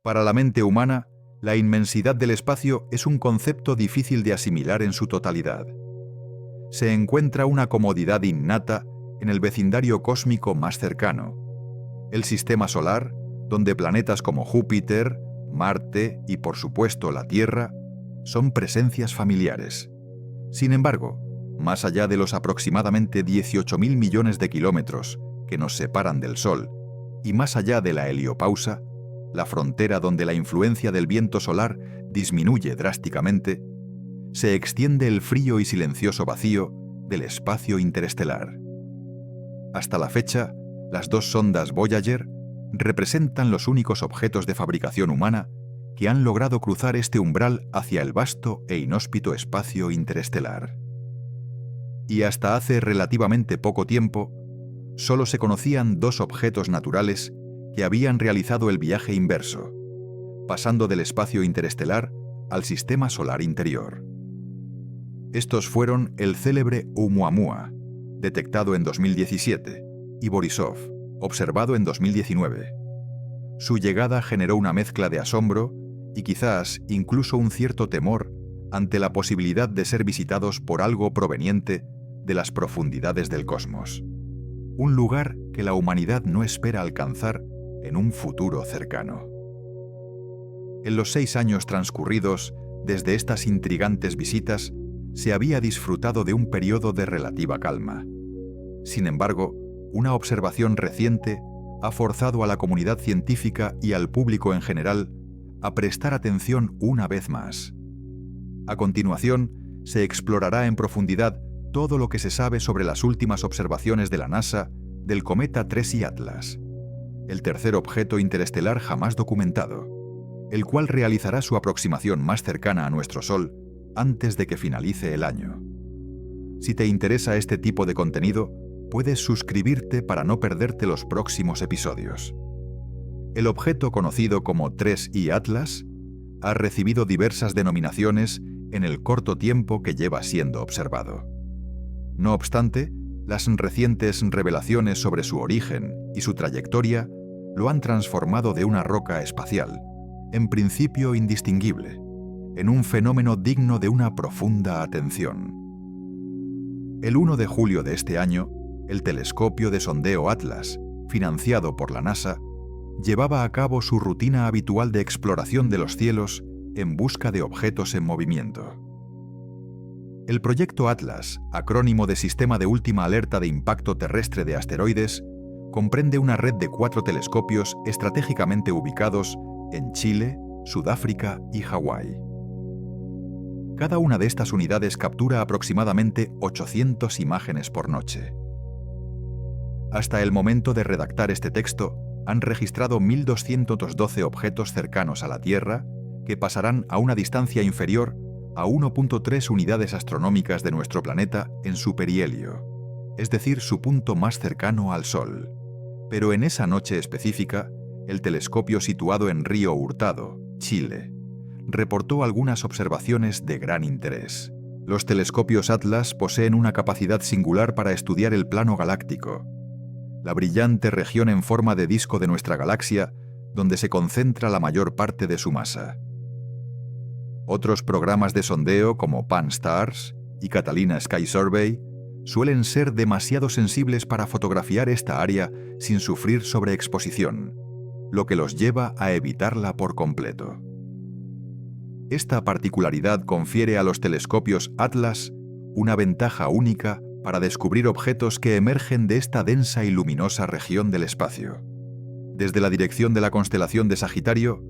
Para la mente humana, la inmensidad del espacio es un concepto difícil de asimilar en su totalidad. Se encuentra una comodidad innata en el vecindario cósmico más cercano, el Sistema Solar, donde planetas como Júpiter, Marte y, por supuesto, la Tierra son presencias familiares. Sin embargo, más allá de los aproximadamente 18.000 millones de kilómetros que nos separan del Sol y más allá de la heliopausa, la frontera donde la influencia del viento solar disminuye drásticamente, se extiende el frío y silencioso vacío del espacio interestelar. Hasta la fecha, las dos sondas Voyager representan los únicos objetos de fabricación humana que han logrado cruzar este umbral hacia el vasto e inhóspito espacio interestelar. Y hasta hace relativamente poco tiempo, solo se conocían dos objetos naturales que habían realizado el viaje inverso, pasando del espacio interestelar al sistema solar interior. Estos fueron el célebre Oumuamua, detectado en 2017, y Borisov, observado en 2019. Su llegada generó una mezcla de asombro y quizás incluso un cierto temor ante la posibilidad de ser visitados por algo proveniente de las profundidades del cosmos, un lugar que la humanidad no espera alcanzar en un futuro cercano. En los 6 años transcurridos desde estas intrigantes visitas, se había disfrutado de un periodo de relativa calma. Sin embargo, una observación reciente ha forzado a la comunidad científica y al público en general a prestar atención una vez más. A continuación, se explorará en profundidad todo lo que se sabe sobre las últimas observaciones de la NASA del cometa 3I Atlas, el tercer objeto interestelar jamás documentado, el cual realizará su aproximación más cercana a nuestro Sol antes de que finalice el año. Si te interesa este tipo de contenido, puedes suscribirte para no perderte los próximos episodios. El objeto conocido como 3I Atlas ha recibido diversas denominaciones en el corto tiempo que lleva siendo observado. No obstante, las recientes revelaciones sobre su origen y su trayectoria lo han transformado de una roca espacial, en principio indistinguible, en un fenómeno digno de una profunda atención. El 1 de julio de este año, el telescopio de sondeo Atlas, financiado por la NASA, llevaba a cabo su rutina habitual de exploración de los cielos en busca de objetos en movimiento. El proyecto Atlas, acrónimo de Sistema de Última Alerta de Impacto Terrestre de Asteroides, comprende una red de 4 telescopios estratégicamente ubicados en Chile, Sudáfrica y Hawái. Cada una de estas unidades captura aproximadamente 800 imágenes por noche. Hasta el momento de redactar este texto, han registrado 1.212 objetos cercanos a la Tierra que pasarán a una distancia inferior a 1.3 unidades astronómicas de nuestro planeta en su perihelio, es decir, su punto más cercano al Sol. Pero en esa noche específica, el telescopio situado en Río Hurtado, Chile, reportó algunas observaciones de gran interés. Los telescopios Atlas poseen una capacidad singular para estudiar el plano galáctico, la brillante región en forma de disco de nuestra galaxia, donde se concentra la mayor parte de su masa. Otros programas de sondeo como Pan-STARRS y Catalina Sky Survey suelen ser demasiado sensibles para fotografiar esta área sin sufrir sobreexposición, lo que los lleva a evitarla por completo. Esta particularidad confiere a los telescopios Atlas una ventaja única para descubrir objetos que emergen de esta densa y luminosa región del espacio. Desde la dirección de la constelación de Sagitario,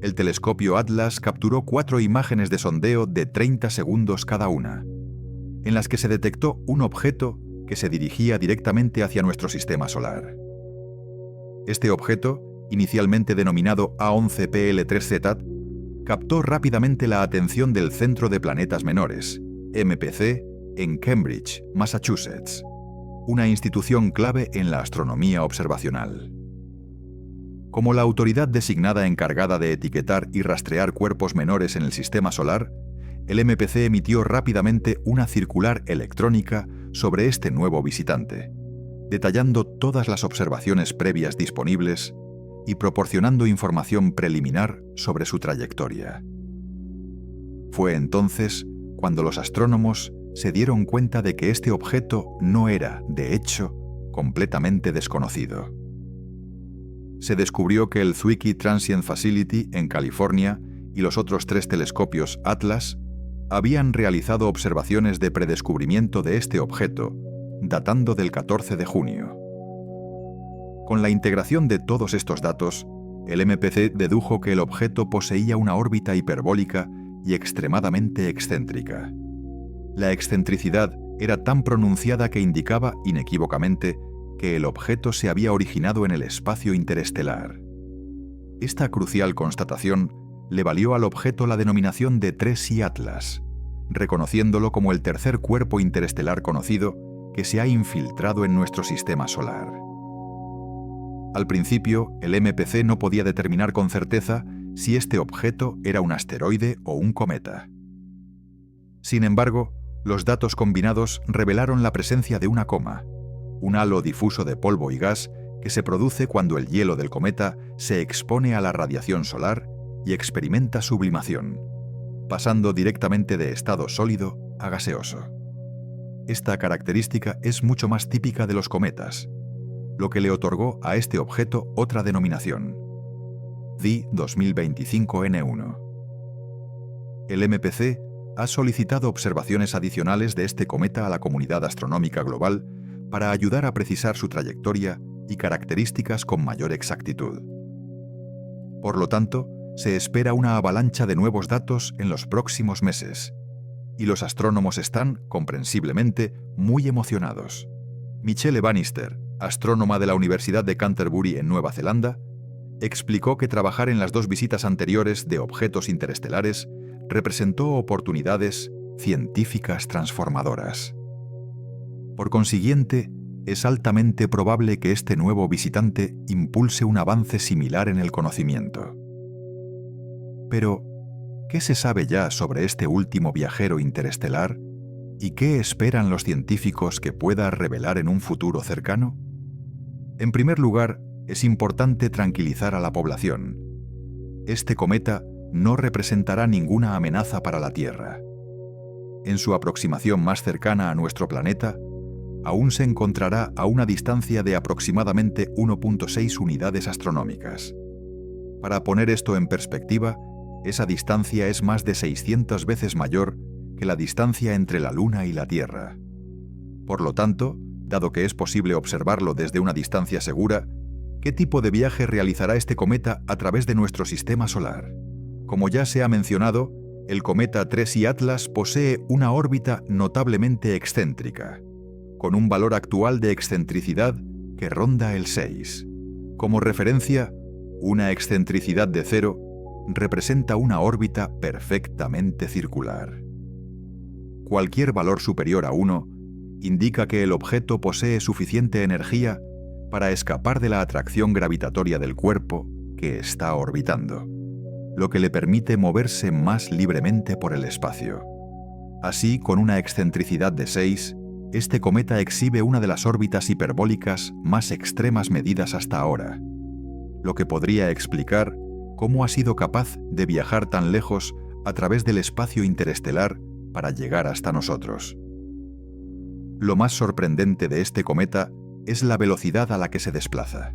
el telescopio Atlas capturó 4 imágenes de sondeo de 30 segundos cada una, en las que se detectó un objeto que se dirigía directamente hacia nuestro sistema solar. Este objeto, inicialmente denominado A11PL3Z, captó rápidamente la atención del Centro de Planetas Menores, MPC, en Cambridge, Massachusetts, una institución clave en la astronomía observacional. Como la autoridad designada encargada de etiquetar y rastrear cuerpos menores en el sistema solar, el MPC emitió rápidamente una circular electrónica sobre este nuevo visitante, detallando todas las observaciones previas disponibles y proporcionando información preliminar sobre su trayectoria. Fue entonces cuando los astrónomos se dieron cuenta de que este objeto no era, de hecho, completamente desconocido. Se descubrió que el Zwicky Transient Facility en California y los otros 3 telescopios Atlas habían realizado observaciones de predescubrimiento de este objeto, datando del 14 de junio. Con la integración de todos estos datos, el MPC dedujo que el objeto poseía una órbita hiperbólica y extremadamente excéntrica. La excentricidad era tan pronunciada que indicaba, inequívocamente, que el objeto se había originado en el espacio interestelar. Esta crucial constatación le valió al objeto la denominación de 3i Atlas, reconociéndolo como el tercer cuerpo interestelar conocido que se ha infiltrado en nuestro sistema solar. Al principio, el MPC no podía determinar con certeza si este objeto era un asteroide o un cometa. Sin embargo, los datos combinados revelaron la presencia de una coma, un halo difuso de polvo y gas que se produce cuando el hielo del cometa se expone a la radiación solar y experimenta sublimación, pasando directamente de estado sólido a gaseoso. Esta característica es mucho más típica de los cometas, lo que le otorgó a este objeto otra denominación, DI 2025N1. El MPC ha solicitado observaciones adicionales de este cometa a la comunidad astronómica global para ayudar a precisar su trayectoria y características con mayor exactitud. Por lo tanto, se espera una avalancha de nuevos datos en los próximos meses, y los astrónomos están, comprensiblemente, muy emocionados. Michelle Bannister, astrónoma de la Universidad de Canterbury en Nueva Zelanda, explicó que trabajar en las 2 visitas anteriores de objetos interestelares representó oportunidades científicas transformadoras. Por consiguiente, es altamente probable que este nuevo visitante impulse un avance similar en el conocimiento. Pero, ¿qué se sabe ya sobre este último viajero interestelar y qué esperan los científicos que pueda revelar en un futuro cercano? En primer lugar, es importante tranquilizar a la población. Este cometa no representará ninguna amenaza para la Tierra. En su aproximación más cercana a nuestro planeta, aún se encontrará a una distancia de aproximadamente 1.6 unidades astronómicas. Para poner esto en perspectiva, esa distancia es más de 600 veces mayor que la distancia entre la Luna y la Tierra. Por lo tanto, dado que es posible observarlo desde una distancia segura, ¿qué tipo de viaje realizará este cometa a través de nuestro sistema solar? Como ya se ha mencionado, el cometa 3i Atlas posee una órbita notablemente excéntrica, con un valor actual de excentricidad que ronda el 6. Como referencia, una excentricidad de 0 representa una órbita perfectamente circular. Cualquier valor superior a 1 indica que el objeto posee suficiente energía para escapar de la atracción gravitatoria del cuerpo que está orbitando, lo que le permite moverse más libremente por el espacio. Así, con una excentricidad de 6, este cometa exhibe una de las órbitas hiperbólicas más extremas medidas hasta ahora, lo que podría explicar cómo ha sido capaz de viajar tan lejos a través del espacio interestelar para llegar hasta nosotros. Lo más sorprendente de este cometa es la velocidad a la que se desplaza.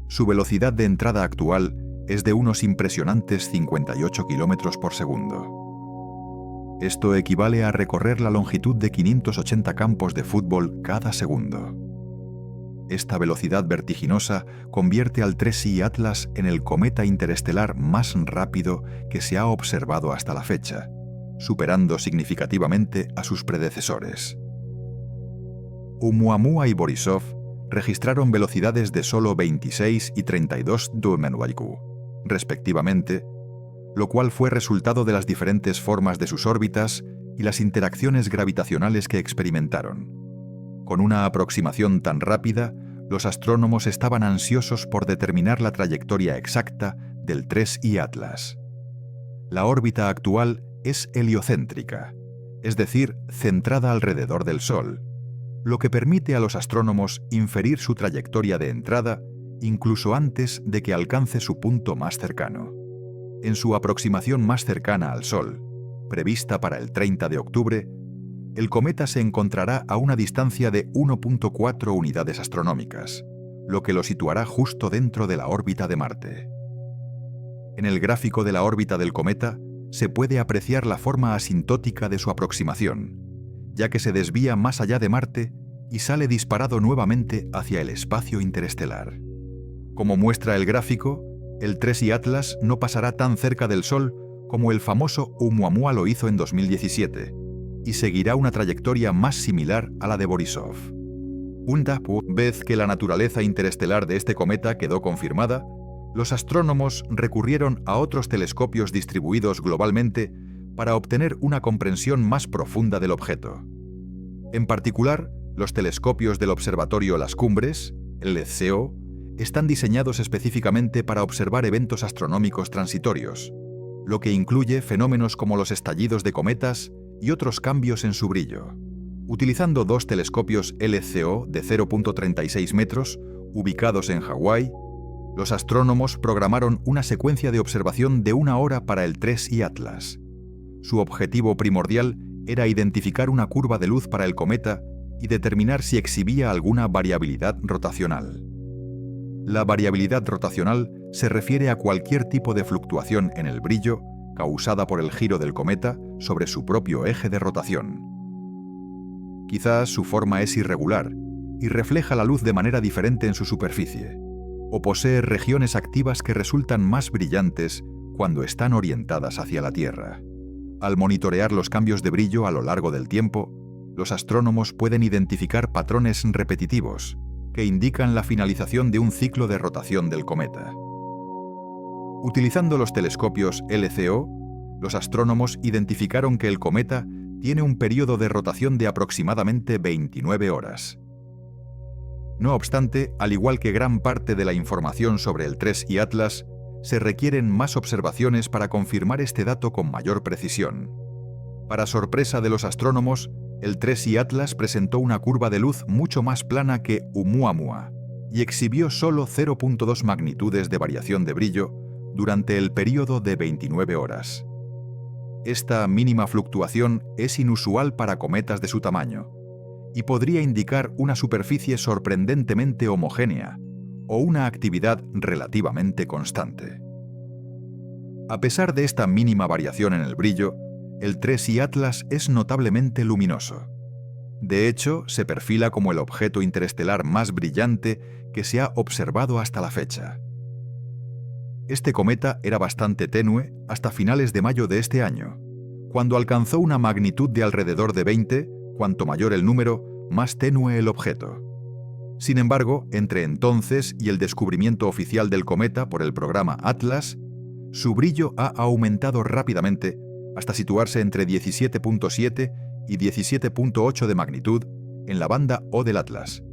Su velocidad de entrada actual es de unos impresionantes 58 km por segundo. Esto equivale a recorrer la longitud de 580 campos de fútbol cada segundo. Esta velocidad vertiginosa convierte al 3i Atlas en el cometa interestelar más rápido que se ha observado hasta la fecha, superando significativamente a sus predecesores. Oumuamua y Borisov registraron velocidades de solo 26 y 32 km/h, respectivamente, lo cual fue resultado de las diferentes formas de sus órbitas y las interacciones gravitacionales que experimentaron. Con una aproximación tan rápida, los astrónomos estaban ansiosos por determinar la trayectoria exacta del 3i Atlas. La órbita actual es heliocéntrica, es decir, centrada alrededor del Sol, lo que permite a los astrónomos inferir su trayectoria de entrada incluso antes de que alcance su punto más cercano. En su aproximación más cercana al Sol, prevista para el 30 de octubre, el cometa se encontrará a una distancia de 1.4 unidades astronómicas, lo que lo situará justo dentro de la órbita de Marte. En el gráfico de la órbita del cometa se puede apreciar la forma asintótica de su aproximación, ya que se desvía más allá de Marte y sale disparado nuevamente hacia el espacio interestelar. Como muestra el gráfico, el TRES-I Atlas no pasará tan cerca del Sol como el famoso Oumuamua lo hizo en 2017, y seguirá una trayectoria más similar a la de Borisov. Una vez que la naturaleza interestelar de este cometa quedó confirmada, los astrónomos recurrieron a otros telescopios distribuidos globalmente para obtener una comprensión más profunda del objeto. En particular, los telescopios del Observatorio Las Cumbres, el LCO, están diseñados específicamente para observar eventos astronómicos transitorios, lo que incluye fenómenos como los estallidos de cometas y otros cambios en su brillo. Utilizando dos telescopios LCO de 0.36 metros, ubicados en Hawái, los astrónomos programaron una secuencia de observación de 1 hora para el TRES-I Atlas. Su objetivo primordial era identificar una curva de luz para el cometa y determinar si exhibía alguna variabilidad rotacional. La variabilidad rotacional se refiere a cualquier tipo de fluctuación en el brillo causada por el giro del cometa sobre su propio eje de rotación. Quizás su forma es irregular y refleja la luz de manera diferente en su superficie, o posee regiones activas que resultan más brillantes cuando están orientadas hacia la Tierra. Al monitorear los cambios de brillo a lo largo del tiempo, los astrónomos pueden identificar patrones repetitivos que indican la finalización de un ciclo de rotación del cometa. Utilizando los telescopios LCO, los astrónomos identificaron que el cometa tiene un periodo de rotación de aproximadamente 29 horas. No obstante, al igual que gran parte de la información sobre el TRES-I Atlas, se requieren más observaciones para confirmar este dato con mayor precisión. Para sorpresa de los astrónomos, el TRES-I Atlas presentó una curva de luz mucho más plana que Oumuamua y exhibió solo 0.2 magnitudes de variación de brillo durante el período de 29 horas. Esta mínima fluctuación es inusual para cometas de su tamaño y podría indicar una superficie sorprendentemente homogénea o una actividad relativamente constante. A pesar de esta mínima variación en el brillo, el TRES-I Atlas es notablemente luminoso. De hecho, se perfila como el objeto interestelar más brillante que se ha observado hasta la fecha. Este cometa era bastante tenue hasta finales de mayo de este año, cuando alcanzó una magnitud de alrededor de 20, cuanto mayor el número, más tenue el objeto. Sin embargo, entre entonces y el descubrimiento oficial del cometa por el programa Atlas, su brillo ha aumentado rápidamente hasta situarse entre 17.7 y 17.8 de magnitud en la banda O del Atlas,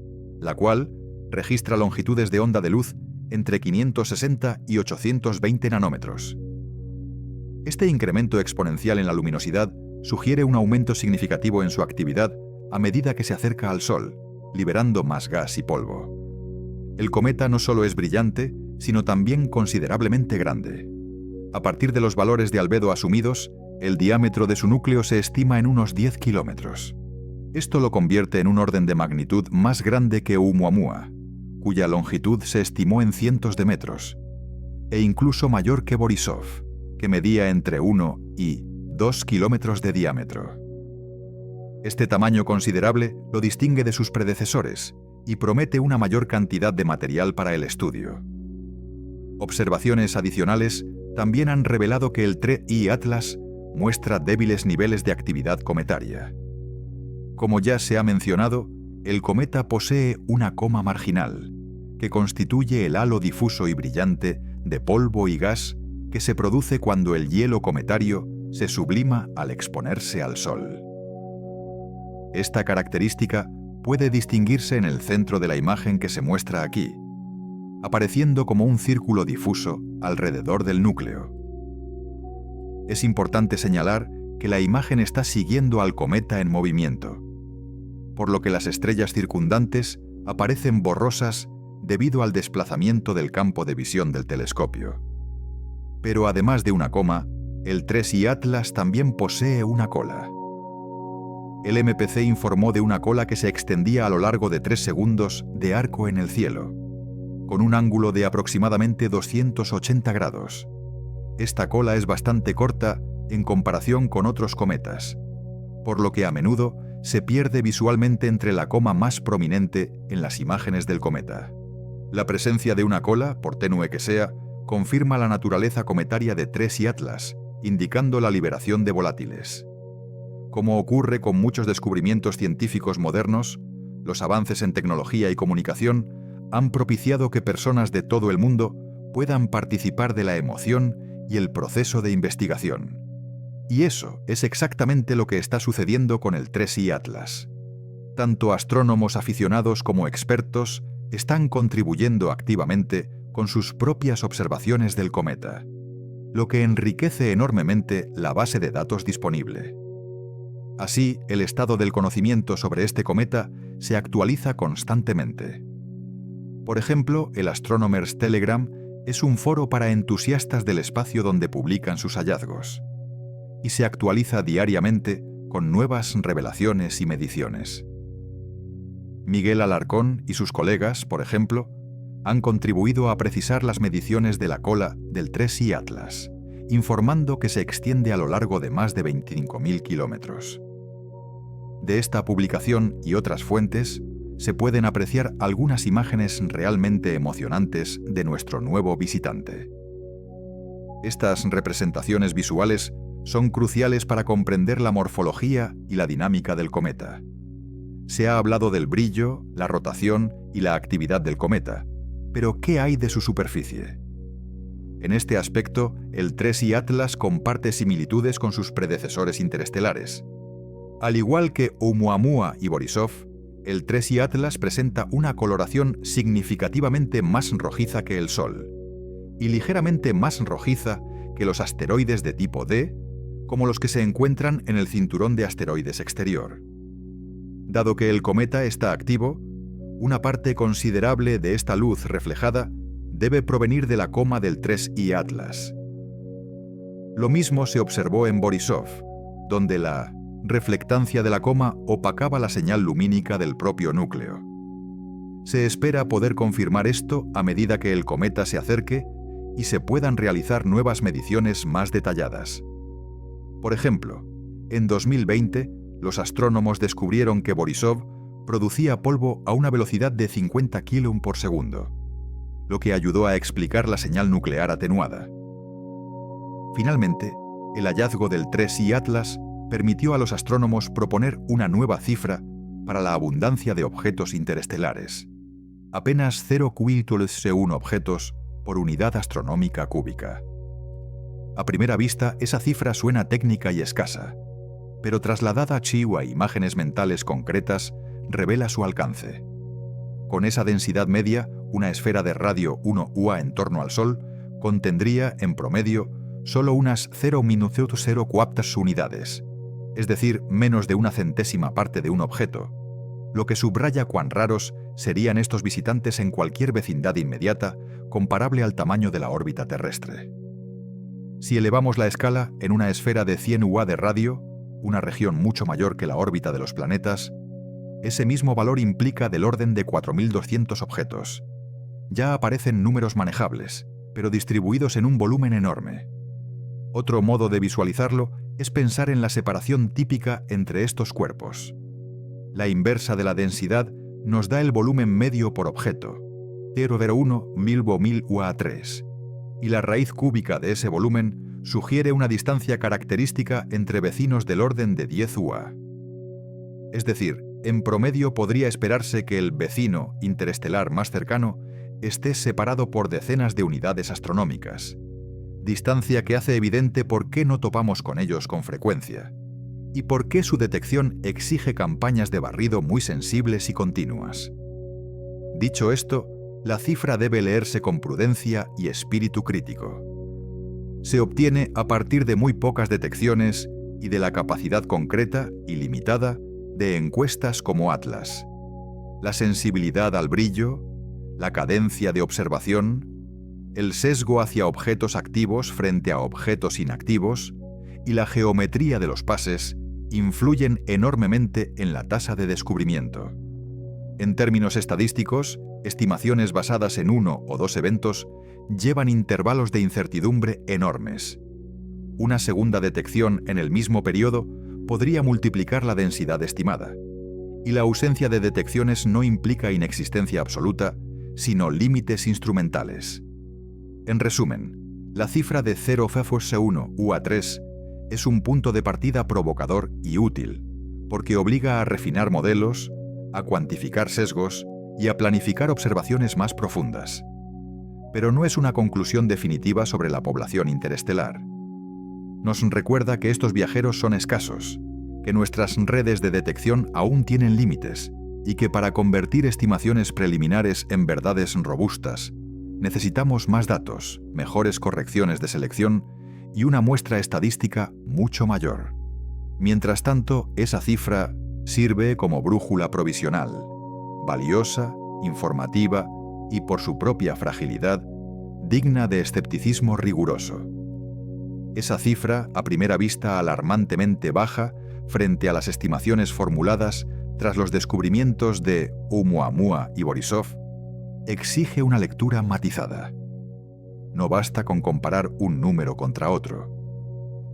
la cual registra longitudes de onda de luz entre 560 y 820 nanómetros. Este incremento exponencial en la luminosidad sugiere un aumento significativo en su actividad a medida que se acerca al Sol, liberando más gas y polvo. El cometa no solo es brillante, sino también considerablemente grande. A partir de los valores de albedo asumidos, el diámetro de su núcleo se estima en unos 10 kilómetros. Esto lo convierte en un orden de magnitud más grande que Oumuamua, cuya longitud se estimó en cientos de metros, e incluso mayor que Borisov, que medía entre 1 y 2 kilómetros de diámetro. Este tamaño considerable lo distingue de sus predecesores y promete una mayor cantidad de material para el estudio. Observaciones adicionales también han revelado que el TRES-I Atlas muestra débiles niveles de actividad cometaria. Como ya se ha mencionado, el cometa posee una coma marginal, que constituye el halo difuso y brillante de polvo y gas que se produce cuando el hielo cometario se sublima al exponerse al Sol. Esta característica puede distinguirse en el centro de la imagen que se muestra aquí, apareciendo como un círculo difuso alrededor del núcleo. Es importante señalar que la imagen está siguiendo al cometa en movimiento, por lo que las estrellas circundantes aparecen borrosas debido al desplazamiento del campo de visión del telescopio. Pero además de una coma, el 3I Atlas también posee una cola. El MPC informó de una cola que se extendía a lo largo de 3 segundos de arco en el cielo, con un ángulo de aproximadamente 280 grados. Esta cola es bastante corta en comparación con otros cometas, por lo que a menudo se pierde visualmente entre la coma más prominente en las imágenes del cometa. La presencia de una cola, por tenue que sea, confirma la naturaleza cometaria de 3I Atlas, indicando la liberación de volátiles. Como ocurre con muchos descubrimientos científicos modernos, los avances en tecnología y comunicación han propiciado que personas de todo el mundo puedan participar de la emoción y el proceso de investigación. Y eso es exactamente lo que está sucediendo con el 3I Atlas. Tanto astrónomos aficionados como expertos están contribuyendo activamente con sus propias observaciones del cometa, lo que enriquece enormemente la base de datos disponible. Así, el estado del conocimiento sobre este cometa se actualiza constantemente. Por ejemplo, el Astronomers Telegram es un foro para entusiastas del espacio donde publican sus hallazgos, y se actualiza diariamente con nuevas revelaciones y mediciones. Miguel Alarcón y sus colegas, por ejemplo, han contribuido a precisar las mediciones de la cola del 3I Atlas, informando que se extiende a lo largo de más de 25.000 kilómetros. De esta publicación y otras fuentes, se pueden apreciar algunas imágenes realmente emocionantes de nuestro nuevo visitante. Estas representaciones visuales son cruciales para comprender la morfología y la dinámica del cometa. Se ha hablado del brillo, la rotación y la actividad del cometa, pero ¿qué hay de su superficie? En este aspecto, el 3I Atlas comparte similitudes con sus predecesores interestelares. Al igual que Oumuamua y Borisov, el 3I Atlas presenta una coloración significativamente más rojiza que el Sol, y ligeramente más rojiza que los asteroides de tipo D, como los que se encuentran en el cinturón de asteroides exterior. Dado que el cometa está activo, una parte considerable de esta luz reflejada debe provenir de la coma del 3I Atlas. Lo mismo se observó en Borisov, donde la reflectancia de la coma opacaba la señal lumínica del propio núcleo. Se espera poder confirmar esto a medida que el cometa se acerque y se puedan realizar nuevas mediciones más detalladas. Por ejemplo, en 2020, los astrónomos descubrieron que Borisov producía polvo a una velocidad de 50 km por segundo, lo que ayudó a explicar la señal nuclear atenuada. Finalmente, el hallazgo del 3I Atlas permitió a los astrónomos proponer una nueva cifra para la abundancia de objetos interestelares, apenas 0,1 objetos por unidad astronómica cúbica. A primera vista, esa cifra suena técnica y escasa, pero trasladada a Chiu a imágenes mentales concretas, revela su alcance. Con esa densidad media, una esfera de radio 1 UA en torno al Sol contendría, en promedio, solo unas 0,04 unidades, es decir, menos de una centésima parte de un objeto, lo que subraya cuán raros serían estos visitantes en cualquier vecindad inmediata comparable al tamaño de la órbita terrestre. Si elevamos la escala en una esfera de 100 UA de radio, una región mucho mayor que la órbita de los planetas, ese mismo valor implica del orden de 4.200 objetos. Ya aparecen números manejables, pero distribuidos en un volumen enorme. Otro modo de visualizarlo es pensar en la separación típica entre estos cuerpos. La inversa de la densidad nos da el volumen medio por objeto, 0,01 1000 UA3, y la raíz cúbica de ese volumen sugiere una distancia característica entre vecinos del orden de 10 UA. Es decir, en promedio podría esperarse que el vecino interestelar más cercano esté separado por decenas de unidades astronómicas, distancia que hace evidente por qué no topamos con ellos con frecuencia, y por qué su detección exige campañas de barrido muy sensibles y continuas. Dicho esto, la cifra debe leerse con prudencia y espíritu crítico. Se obtiene a partir de muy pocas detecciones y de la capacidad concreta y limitada de encuestas como Atlas, la sensibilidad al brillo, la cadencia de observación, el sesgo hacia objetos activos frente a objetos inactivos y la geometría de los pases influyen enormemente en la tasa de descubrimiento. En términos estadísticos, estimaciones basadas en uno o dos eventos llevan intervalos de incertidumbre enormes. Una segunda detección en el mismo periodo podría multiplicar la densidad estimada, y la ausencia de detecciones no implica inexistencia absoluta, sino límites instrumentales. En resumen, la cifra de 0 FFS1 UA3 es un punto de partida provocador y útil, porque obliga a refinar modelos, a cuantificar sesgos y a planificar observaciones más profundas. Pero no es una conclusión definitiva sobre la población interestelar. Nos recuerda que estos viajeros son escasos, que nuestras redes de detección aún tienen límites y que para convertir estimaciones preliminares en verdades robustas, necesitamos más datos, mejores correcciones de selección y una muestra estadística mucho mayor. Mientras tanto, esa cifra sirve como brújula provisional, valiosa, informativa y, por su propia fragilidad, digna de escepticismo riguroso. Esa cifra, a primera vista alarmantemente baja frente a las estimaciones formuladas tras los descubrimientos de Oumuamua y Borisov, exige una lectura matizada. No basta con comparar un número contra otro.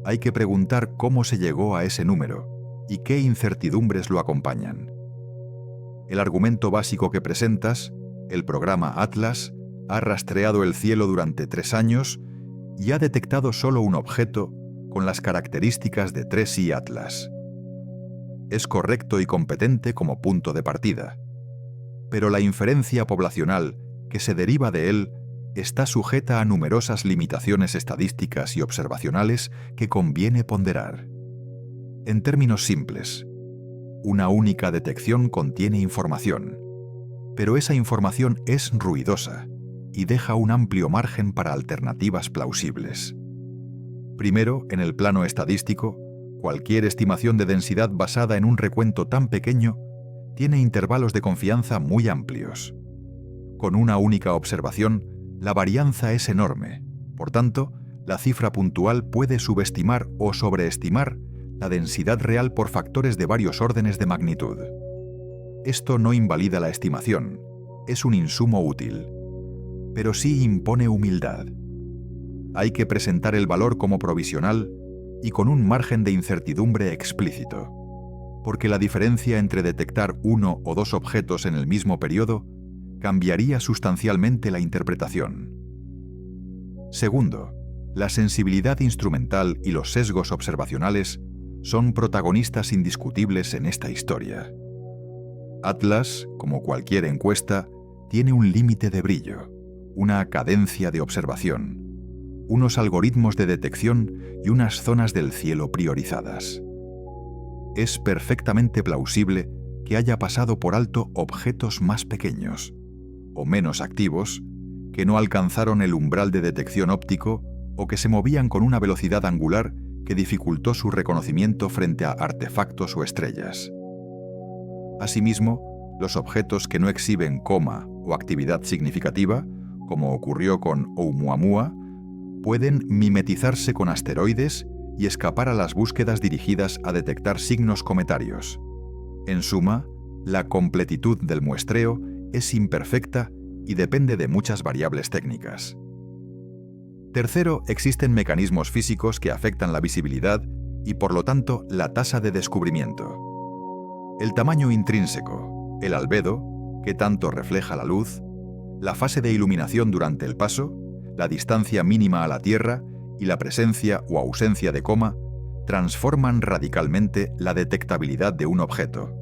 Hay que preguntar cómo se llegó a ese número y qué incertidumbres lo acompañan. El argumento básico que presentas, el programa Atlas, ha rastreado el cielo durante 3 años y ha detectado solo un objeto con las características de 3I Atlas. Es correcto y competente como punto de partida, pero la inferencia poblacional que se deriva de él está sujeta a numerosas limitaciones estadísticas y observacionales que conviene ponderar. En términos simples, una única detección contiene información, pero esa información es ruidosa y deja un amplio margen para alternativas plausibles. Primero, en el plano estadístico, cualquier estimación de densidad basada en un recuento tan pequeño tiene intervalos de confianza muy amplios. Con una única observación, la varianza es enorme. Por tanto, la cifra puntual puede subestimar o sobreestimar la densidad real por factores de varios órdenes de magnitud. Esto no invalida la estimación, es un insumo útil, pero sí impone humildad. Hay que presentar el valor como provisional y con un margen de incertidumbre explícito, porque la diferencia entre detectar uno o dos objetos en el mismo periodo cambiaría sustancialmente la interpretación. Segundo, la sensibilidad instrumental y los sesgos observacionales son protagonistas indiscutibles en esta historia. Atlas, como cualquier encuesta, tiene un límite de brillo, una cadencia de observación, unos algoritmos de detección y unas zonas del cielo priorizadas. Es perfectamente plausible que haya pasado por alto objetos más pequeños, o menos activos, que no alcanzaron el umbral de detección óptico o que se movían con una velocidad angular que dificultó su reconocimiento frente a artefactos o estrellas. Asimismo, los objetos que no exhiben coma o actividad significativa, como ocurrió con Oumuamua, pueden mimetizarse con asteroides y escapar a las búsquedas dirigidas a detectar signos cometarios. En suma, la completitud del muestreo es imperfecta y depende de muchas variables técnicas. Tercero, existen mecanismos físicos que afectan la visibilidad y, por lo tanto, la tasa de descubrimiento. El tamaño intrínseco, el albedo, que tanto refleja la luz, la fase de iluminación durante el paso, la distancia mínima a la Tierra y la presencia o ausencia de coma transforman radicalmente la detectabilidad de un objeto.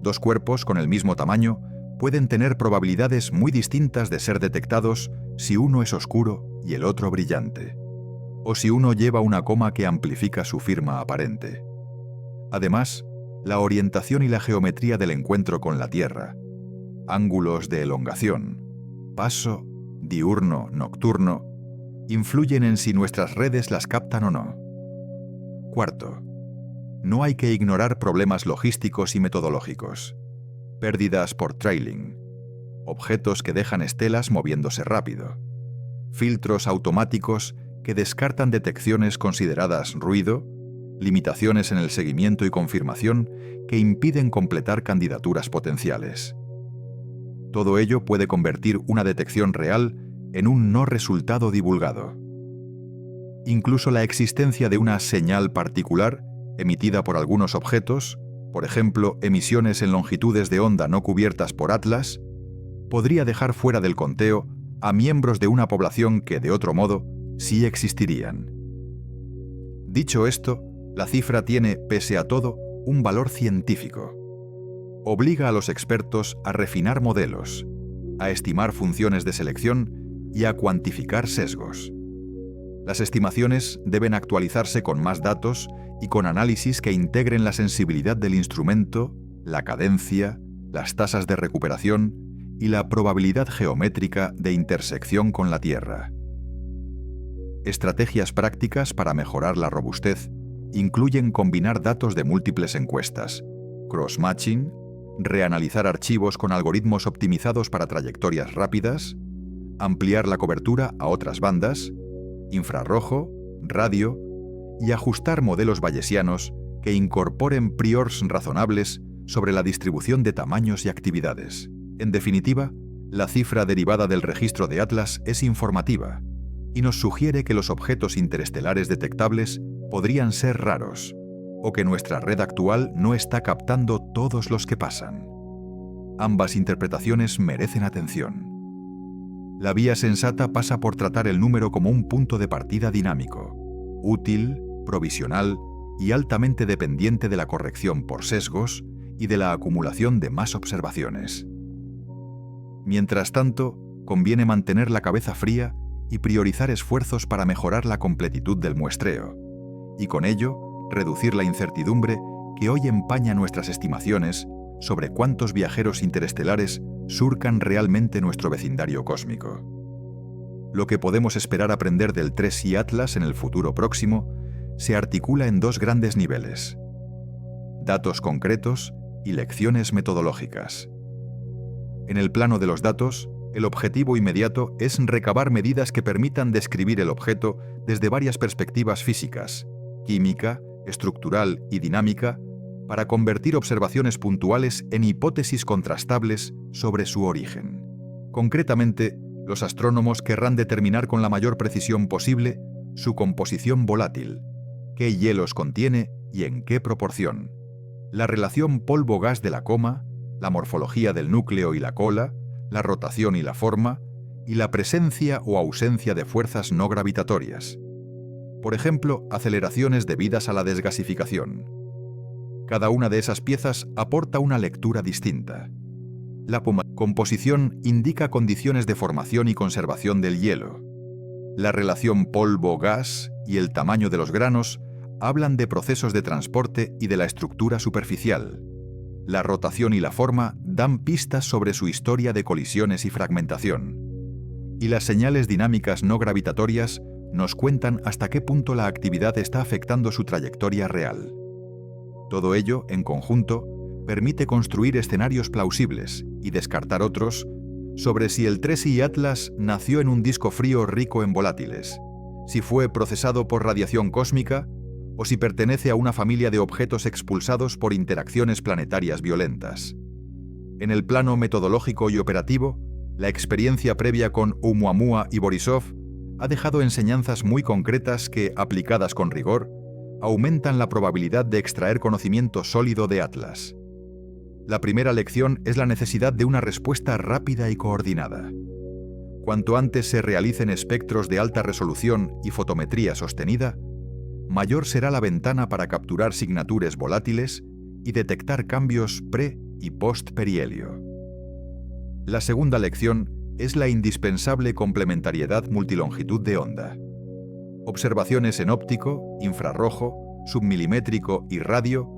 Dos cuerpos con el mismo tamaño pueden tener probabilidades muy distintas de ser detectados si uno es oscuro y el otro brillante, o si uno lleva una coma que amplifica su firma aparente. Además, la orientación y la geometría del encuentro con la Tierra, ángulos de elongación, paso, diurno, nocturno, influyen en si nuestras redes las captan o no. Cuarto, no hay que ignorar problemas logísticos y metodológicos. Pérdidas por trailing. objetos que dejan estelas moviéndose rápido, filtros automáticos que descartan detecciones consideradas ruido, limitaciones en el seguimiento y confirmación que impiden completar candidaturas potenciales. Todo ello puede convertir una detección real en un no resultado divulgado. Incluso la existencia de una señal particular emitida por algunos objetos, por ejemplo, emisiones en longitudes de onda no cubiertas por Atlas, podría dejar fuera del conteo a miembros de una población que, de otro modo, sí existirían. Dicho esto, la cifra tiene, pese a todo, un valor científico. Obliga a los expertos a refinar modelos, a estimar funciones de selección y a cuantificar sesgos. Las estimaciones deben actualizarse con más datos y con análisis que integren la sensibilidad del instrumento, la cadencia, las tasas de recuperación y la probabilidad geométrica de intersección con la Tierra. Estrategias prácticas para mejorar la robustez incluyen combinar datos de múltiples encuestas, cross-matching, reanalizar archivos con algoritmos optimizados para trayectorias rápidas, ampliar la cobertura a otras bandas, infrarrojo, radio, y ajustar modelos bayesianos que incorporen priors razonables sobre la distribución de tamaños y actividades. En definitiva, la cifra derivada del registro de Atlas es informativa y nos sugiere que los objetos interestelares detectables podrían ser raros o que nuestra red actual no está captando todos los que pasan. Ambas interpretaciones merecen atención. La vía sensata pasa por tratar el número como un punto de partida dinámico, útil, provisional y altamente dependiente de la corrección por sesgos y de la acumulación de más observaciones. Mientras tanto, conviene mantener la cabeza fría y priorizar esfuerzos para mejorar la completitud del muestreo, y con ello, reducir la incertidumbre que hoy empaña nuestras estimaciones sobre cuántos viajeros interestelares surcan realmente nuestro vecindario cósmico. Lo que podemos esperar aprender del 3i Atlas en el futuro próximo se articula en dos grandes niveles: datos concretos y lecciones metodológicas. En el plano de los datos, el objetivo inmediato es recabar medidas que permitan describir el objeto desde varias perspectivas físicas, química, estructural y dinámica, para convertir observaciones puntuales en hipótesis contrastables sobre su origen. Concretamente, los astrónomos querrán determinar con la mayor precisión posible su composición volátil, qué hielos contiene y en qué proporción, la relación polvo-gas de la coma, la morfología del núcleo y la cola, la rotación y la forma, y la presencia o ausencia de fuerzas no gravitatorias. Por ejemplo, aceleraciones debidas a la desgasificación. Cada una de esas piezas aporta una lectura distinta. La composición indica condiciones de formación y conservación del hielo. La relación polvo-gas y el tamaño de los granos hablan de procesos de transporte y de la estructura superficial. La rotación y la forma dan pistas sobre su historia de colisiones y fragmentación. Y las señales dinámicas no gravitatorias nos cuentan hasta qué punto la actividad está afectando su trayectoria real. Todo ello, en conjunto, permite construir escenarios plausibles y descartar otros sobre si el 3i Atlas nació en un disco frío rico en volátiles, si fue procesado por radiación cósmica o si pertenece a una familia de objetos expulsados por interacciones planetarias violentas. En el plano metodológico y operativo, la experiencia previa con Oumuamua y Borisov ha dejado enseñanzas muy concretas que, aplicadas con rigor, aumentan la probabilidad de extraer conocimiento sólido de Atlas. La primera lección es la necesidad de una respuesta rápida y coordinada. Cuanto antes se realicen espectros de alta resolución y fotometría sostenida, mayor será la ventana para capturar signatures volátiles y detectar cambios pre- y post-perihelio. La segunda lección es la indispensable complementariedad multilongitud de onda. Observaciones en óptico, infrarrojo, submilimétrico y radio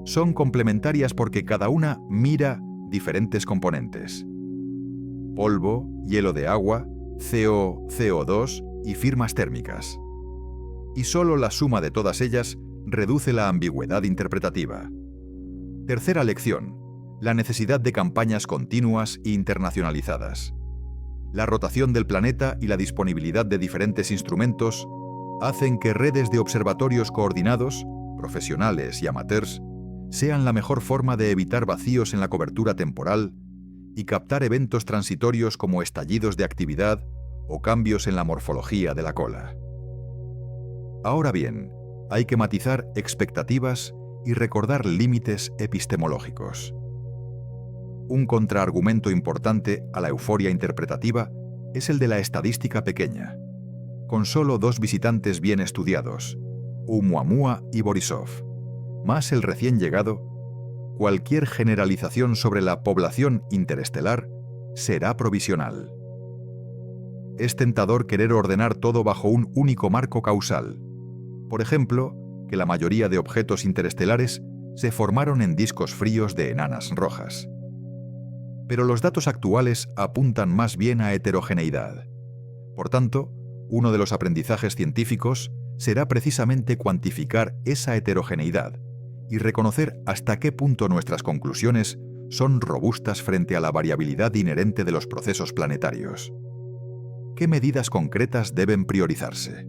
son complementarias porque cada una mira diferentes componentes: polvo, hielo de agua, CO, CO2 y firmas térmicas. Y solo la suma de todas ellas reduce la ambigüedad interpretativa. Tercera lección: la necesidad de campañas continuas e internacionalizadas. La rotación del planeta y la disponibilidad de diferentes instrumentos hacen que redes de observatorios coordinados, profesionales y amateurs, sean la mejor forma de evitar vacíos en la cobertura temporal y captar eventos transitorios como estallidos de actividad o cambios en la morfología de la cola. Ahora bien, hay que matizar expectativas y recordar límites epistemológicos. Un contraargumento importante a la euforia interpretativa es el de la estadística pequeña, con solo 2 visitantes bien estudiados, Oumuamua y Borisov, más el recién llegado. Cualquier generalización sobre la población interestelar será provisional. Es tentador querer ordenar todo bajo un único marco causal. Por ejemplo, que la mayoría de objetos interestelares se formaron en discos fríos de enanas rojas. Pero los datos actuales apuntan más bien a heterogeneidad. Por tanto, uno de los aprendizajes científicos será precisamente cuantificar esa heterogeneidad y reconocer hasta qué punto nuestras conclusiones son robustas frente a la variabilidad inherente de los procesos planetarios. ¿Qué medidas concretas deben priorizarse?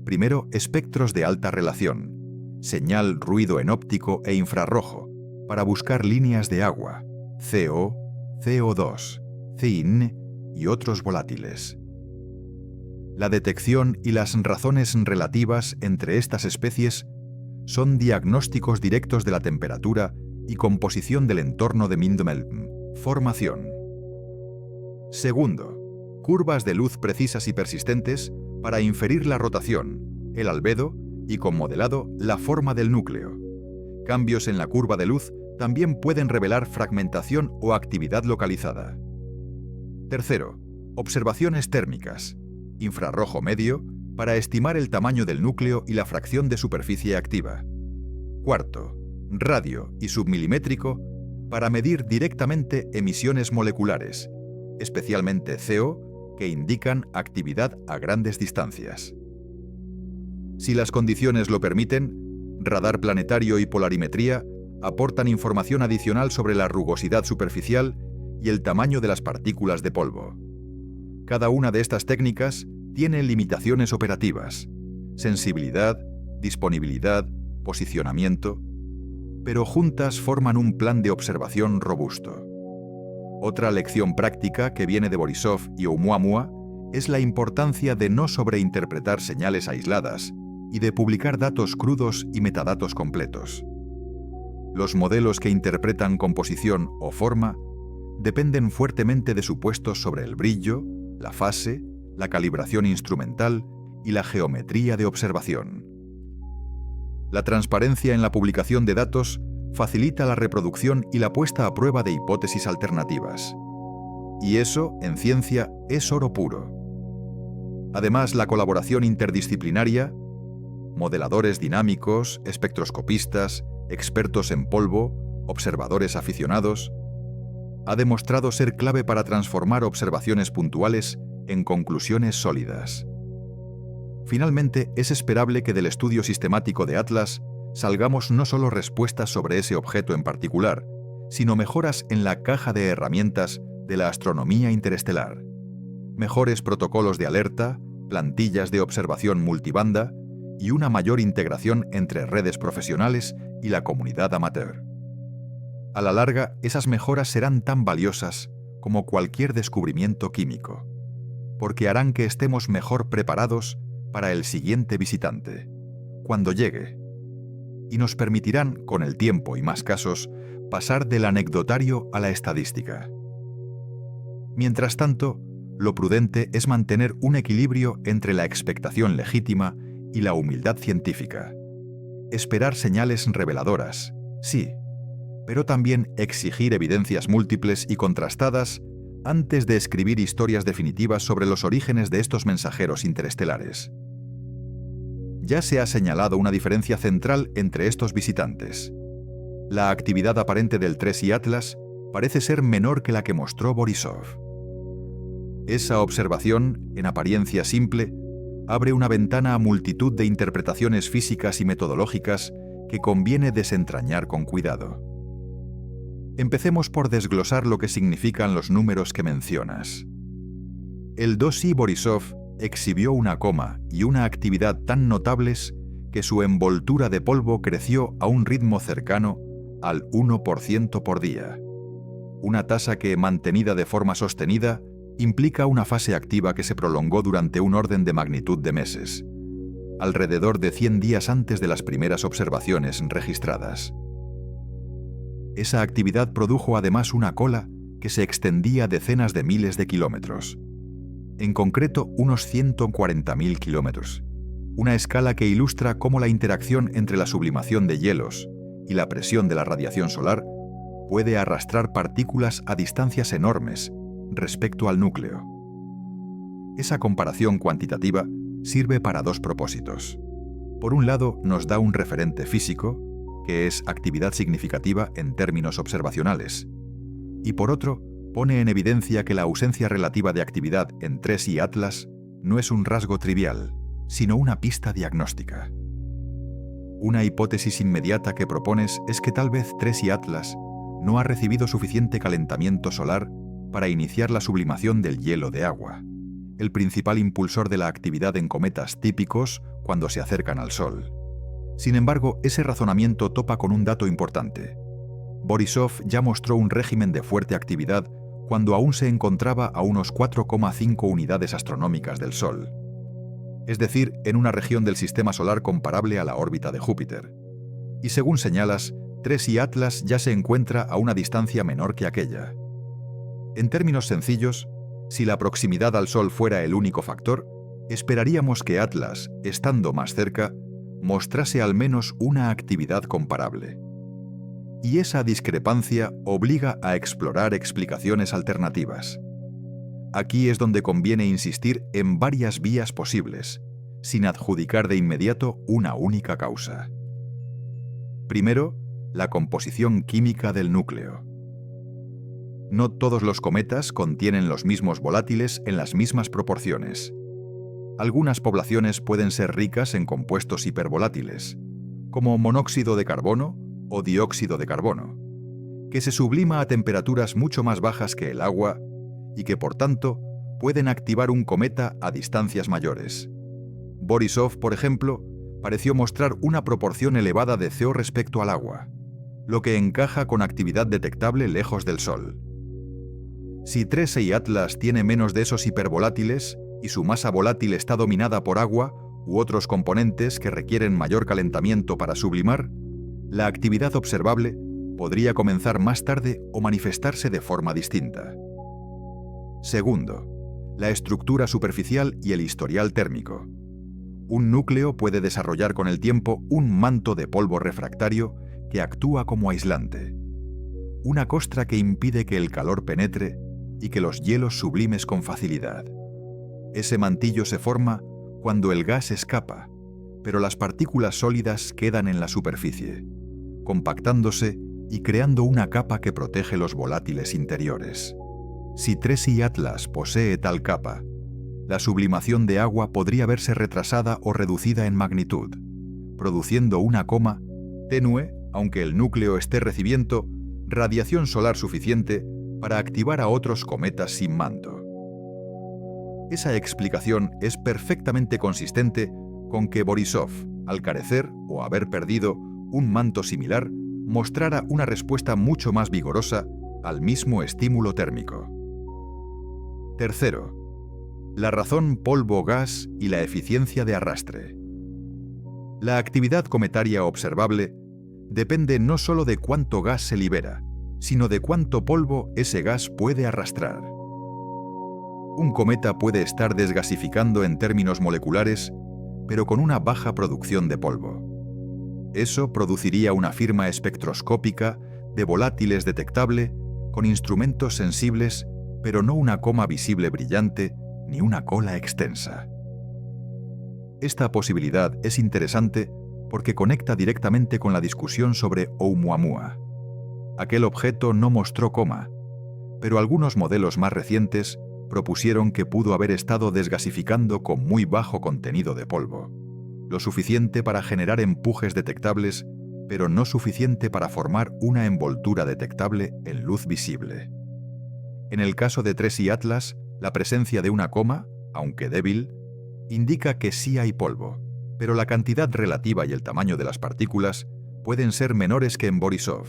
Primero, espectros de alta relación, señal, ruido en óptico e infrarrojo, para buscar líneas de agua, CO, CO2, CIN y otros volátiles. La detección y las razones relativas entre estas especies son diagnósticos directos de la temperatura y composición del entorno de Mindmelm, formación. Segundo, curvas de luz precisas y persistentes para inferir la rotación, el albedo y, con modelado, la forma del núcleo. Cambios en la curva de luz también pueden revelar fragmentación o actividad localizada. Tercero, observaciones térmicas, infrarrojo medio, para estimar el tamaño del núcleo y la fracción de superficie activa. Cuarto, radio y submilimétrico, para medir directamente emisiones moleculares, especialmente CO, que indican actividad a grandes distancias. Si las condiciones lo permiten, radar planetario y polarimetría aportan información adicional sobre la rugosidad superficial y el tamaño de las partículas de polvo. Cada una de estas técnicas tiene limitaciones operativas, sensibilidad, disponibilidad, posicionamiento, pero juntas forman un plan de observación robusto. Otra lección práctica que viene de Borisov y Oumuamua es la importancia de no sobreinterpretar señales aisladas y de publicar datos crudos y metadatos completos. Los modelos que interpretan composición o forma dependen fuertemente de supuestos sobre el brillo, la fase, la calibración instrumental y la geometría de observación. La transparencia en la publicación de datos facilita la reproducción y la puesta a prueba de hipótesis alternativas. Y eso, en ciencia, es oro puro. Además, la colaboración interdisciplinaria, modeladores dinámicos, espectroscopistas, expertos en polvo, observadores aficionados, ha demostrado ser clave para transformar observaciones puntuales en conclusiones sólidas. Finalmente, es esperable que del estudio sistemático de Atlas salgamos no solo respuestas sobre ese objeto en particular, sino mejoras en la caja de herramientas de la astronomía interestelar, mejores protocolos de alerta, plantillas de observación multibanda y una mayor integración entre redes profesionales y la comunidad amateur. A la larga, esas mejoras serán tan valiosas como cualquier descubrimiento químico, porque harán que estemos mejor preparados para el siguiente visitante, cuando llegue, y nos permitirán, con el tiempo y más casos, pasar del anecdotario a la estadística. Mientras tanto, lo prudente es mantener un equilibrio entre la expectación legítima y la humildad científica. Esperar señales reveladoras, sí, pero también exigir evidencias múltiples y contrastadas antes de escribir historias definitivas sobre los orígenes de estos mensajeros interestelares. Ya se ha señalado una diferencia central entre estos visitantes. La actividad aparente del TRES y Atlas parece ser menor que la que mostró Borisov. Esa observación, en apariencia simple, abre una ventana a multitud de interpretaciones físicas y metodológicas que conviene desentrañar con cuidado. Empecemos por desglosar lo que significan los números que mencionas. El Dossi Borisov exhibió una coma y una actividad tan notables que su envoltura de polvo creció a un ritmo cercano al 1% por día. Una tasa que, mantenida de forma sostenida, implica una fase activa que se prolongó durante un orden de magnitud de meses, alrededor de 100 días antes de las primeras observaciones registradas. Esa actividad produjo además una cola que se extendía decenas de miles de kilómetros, en concreto unos 140.000 kilómetros, una escala que ilustra cómo la interacción entre la sublimación de hielos y la presión de la radiación solar puede arrastrar partículas a distancias enormes respecto al núcleo. Esa comparación cuantitativa sirve para dos propósitos. Por un lado, nos da un referente físico, que es actividad significativa en términos observacionales, y por otro, pone en evidencia que la ausencia relativa de actividad en TRES y Atlas no es un rasgo trivial, sino una pista diagnóstica. Una hipótesis inmediata que propones es que tal vez TRES y Atlas no ha recibido suficiente calentamiento solar para iniciar la sublimación del hielo de agua, el principal impulsor de la actividad en cometas típicos cuando se acercan al Sol. Sin embargo, ese razonamiento topa con un dato importante. Borisov ya mostró un régimen de fuerte actividad cuando aún se encontraba a unos 4,5 unidades astronómicas del Sol, es decir, en una región del sistema solar comparable a la órbita de Júpiter. Y según señalas, TRES y Atlas ya se encuentra a una distancia menor que aquella. En términos sencillos, si la proximidad al Sol fuera el único factor, esperaríamos que Atlas, estando más cerca, mostrase al menos una actividad comparable. Y esa discrepancia obliga a explorar explicaciones alternativas. Aquí es donde conviene insistir en varias vías posibles, sin adjudicar de inmediato una única causa. Primero, la composición química del núcleo. No todos los cometas contienen los mismos volátiles en las mismas proporciones. Algunas poblaciones pueden ser ricas en compuestos hipervolátiles, como monóxido de carbono o dióxido de carbono, que se sublima a temperaturas mucho más bajas que el agua y que, por tanto, pueden activar un cometa a distancias mayores. Borisov, por ejemplo, pareció mostrar una proporción elevada de CO respecto al agua, lo que encaja con actividad detectable lejos del Sol. Si TRES y Atlas tiene menos de esos hipervolátiles y su masa volátil está dominada por agua u otros componentes que requieren mayor calentamiento para sublimar, la actividad observable podría comenzar más tarde o manifestarse de forma distinta. Segundo, la estructura superficial y el historial térmico. Un núcleo puede desarrollar con el tiempo un manto de polvo refractario que actúa como aislante, una costra que impide que el calor penetre y que los hielos sublimes con facilidad. Ese mantillo se forma cuando el gas escapa, pero las partículas sólidas quedan en la superficie, compactándose y creando una capa que protege los volátiles interiores. Si TRES y Atlas posee tal capa, la sublimación de agua podría verse retrasada o reducida en magnitud, produciendo una coma tenue, aunque el núcleo esté recibiendo radiación solar suficiente para activar a otros cometas sin manto. Esa explicación es perfectamente consistente con que Borisov, al carecer o haber perdido un manto similar, mostrara una respuesta mucho más vigorosa al mismo estímulo térmico. Tercero, la razón polvo-gas y la eficiencia de arrastre. La actividad cometaria observable depende no solo de cuánto gas se libera, sino de cuánto polvo ese gas puede arrastrar. Un cometa puede estar desgasificando en términos moleculares, pero con una baja producción de polvo. Eso produciría una firma espectroscópica de volátiles detectable con instrumentos sensibles, pero no una coma visible brillante ni una cola extensa. Esta posibilidad es interesante porque conecta directamente con la discusión sobre Oumuamua. Aquel objeto no mostró coma, pero algunos modelos más recientes propusieron que pudo haber estado desgasificando con muy bajo contenido de polvo, lo suficiente para generar empujes detectables, pero no suficiente para formar una envoltura detectable en luz visible. En el caso de TRES y Atlas, la presencia de una coma, aunque débil, indica que sí hay polvo, pero la cantidad relativa y el tamaño de las partículas pueden ser menores que en Borisov,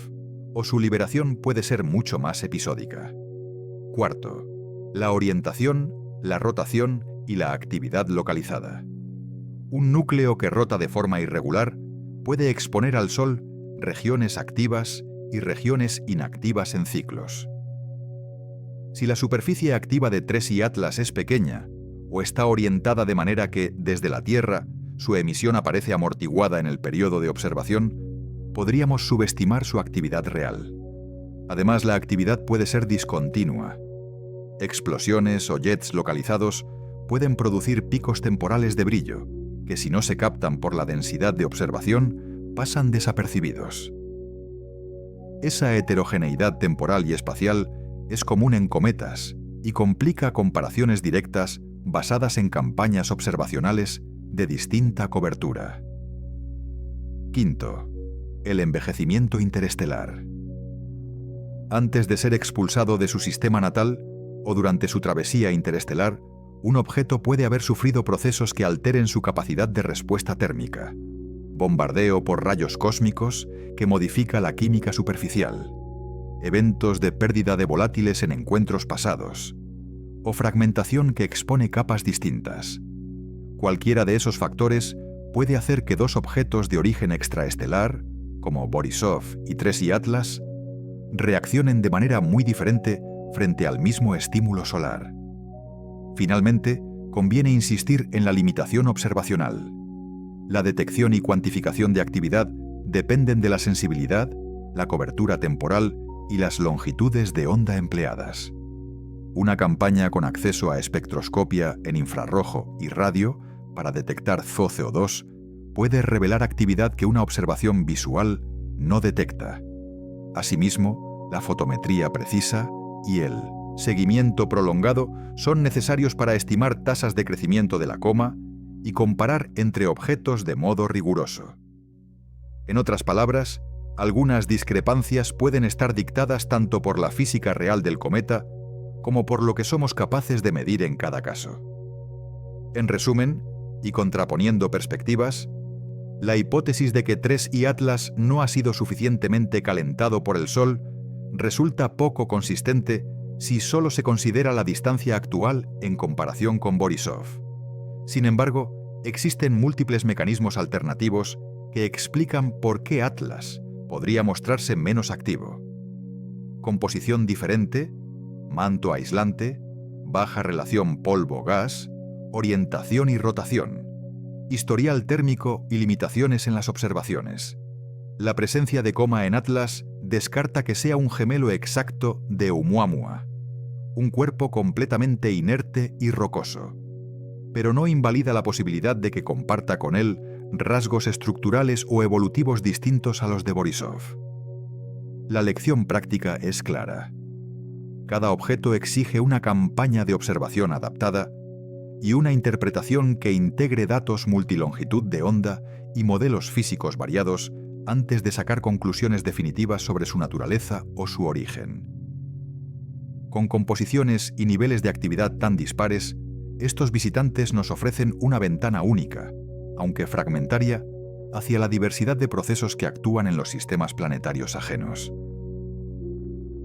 o su liberación puede ser mucho más episódica. Cuarto, la orientación, la rotación y la actividad localizada. Un núcleo que rota de forma irregular puede exponer al Sol regiones activas y regiones inactivas en ciclos. Si la superficie activa de TRES y Atlas es pequeña, o está orientada de manera que, desde la Tierra, su emisión aparece amortiguada en el periodo de observación, podríamos subestimar su actividad real. Además, la actividad puede ser discontinua. Explosiones o jets localizados pueden producir picos temporales de brillo, que si no se captan por la densidad de observación, pasan desapercibidos. Esa heterogeneidad temporal y espacial es común en cometas y complica comparaciones directas basadas en campañas observacionales de distinta cobertura. Quinto, el envejecimiento interestelar. Antes de ser expulsado de su sistema natal o durante su travesía interestelar, un objeto puede haber sufrido procesos que alteren su capacidad de respuesta térmica, bombardeo por rayos cósmicos que modifica la química superficial, eventos de pérdida de volátiles en encuentros pasados, o fragmentación que expone capas distintas. Cualquiera de esos factores puede hacer que dos objetos de origen extraestelar, como Borisov y TRES y Atlas, reaccionen de manera muy diferente frente al mismo estímulo solar. Finalmente, conviene insistir en la limitación observacional. La detección y cuantificación de actividad dependen de la sensibilidad, la cobertura temporal y las longitudes de onda empleadas. Una campaña con acceso a espectroscopia en infrarrojo y radio para detectar ZoCO2 puede revelar actividad que una observación visual no detecta. Asimismo, la fotometría precisa y el seguimiento prolongado son necesarios para estimar tasas de crecimiento de la coma y comparar entre objetos de modo riguroso. En otras palabras, algunas discrepancias pueden estar dictadas tanto por la física real del cometa como por lo que somos capaces de medir en cada caso. En resumen, y contraponiendo perspectivas, la hipótesis de que TRES y Atlas no ha sido suficientemente calentado por el Sol resulta poco consistente si solo se considera la distancia actual en comparación con Borisov. Sin embargo, existen múltiples mecanismos alternativos que explican por qué Atlas podría mostrarse menos activo. Composición diferente, manto aislante, baja relación polvo-gas, orientación y rotación, historial térmico y limitaciones en las observaciones. La presencia de coma en Atlas descarta que sea un gemelo exacto de Oumuamua, un cuerpo completamente inerte y rocoso, pero no invalida la posibilidad de que comparta con él rasgos estructurales o evolutivos distintos a los de Borisov. La lección práctica es clara. Cada objeto exige una campaña de observación adaptada y una interpretación que integre datos multilongitud de onda y modelos físicos variados antes de sacar conclusiones definitivas sobre su naturaleza o su origen. Con composiciones y niveles de actividad tan dispares, estos visitantes nos ofrecen una ventana única, aunque fragmentaria, hacia la diversidad de procesos que actúan en los sistemas planetarios ajenos.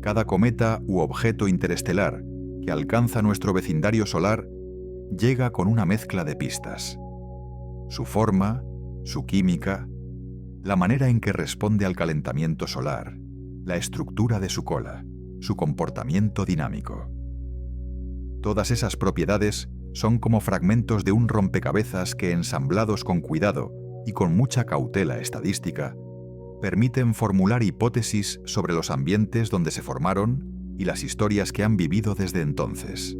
Cada cometa u objeto interestelar que alcanza nuestro vecindario solar llega con una mezcla de pistas. Su forma, su química, la manera en que responde al calentamiento solar, la estructura de su cola, su comportamiento dinámico. Todas esas propiedades son como fragmentos de un rompecabezas que, ensamblados con cuidado y con mucha cautela estadística, permiten formular hipótesis sobre los ambientes donde se formaron y las historias que han vivido desde entonces.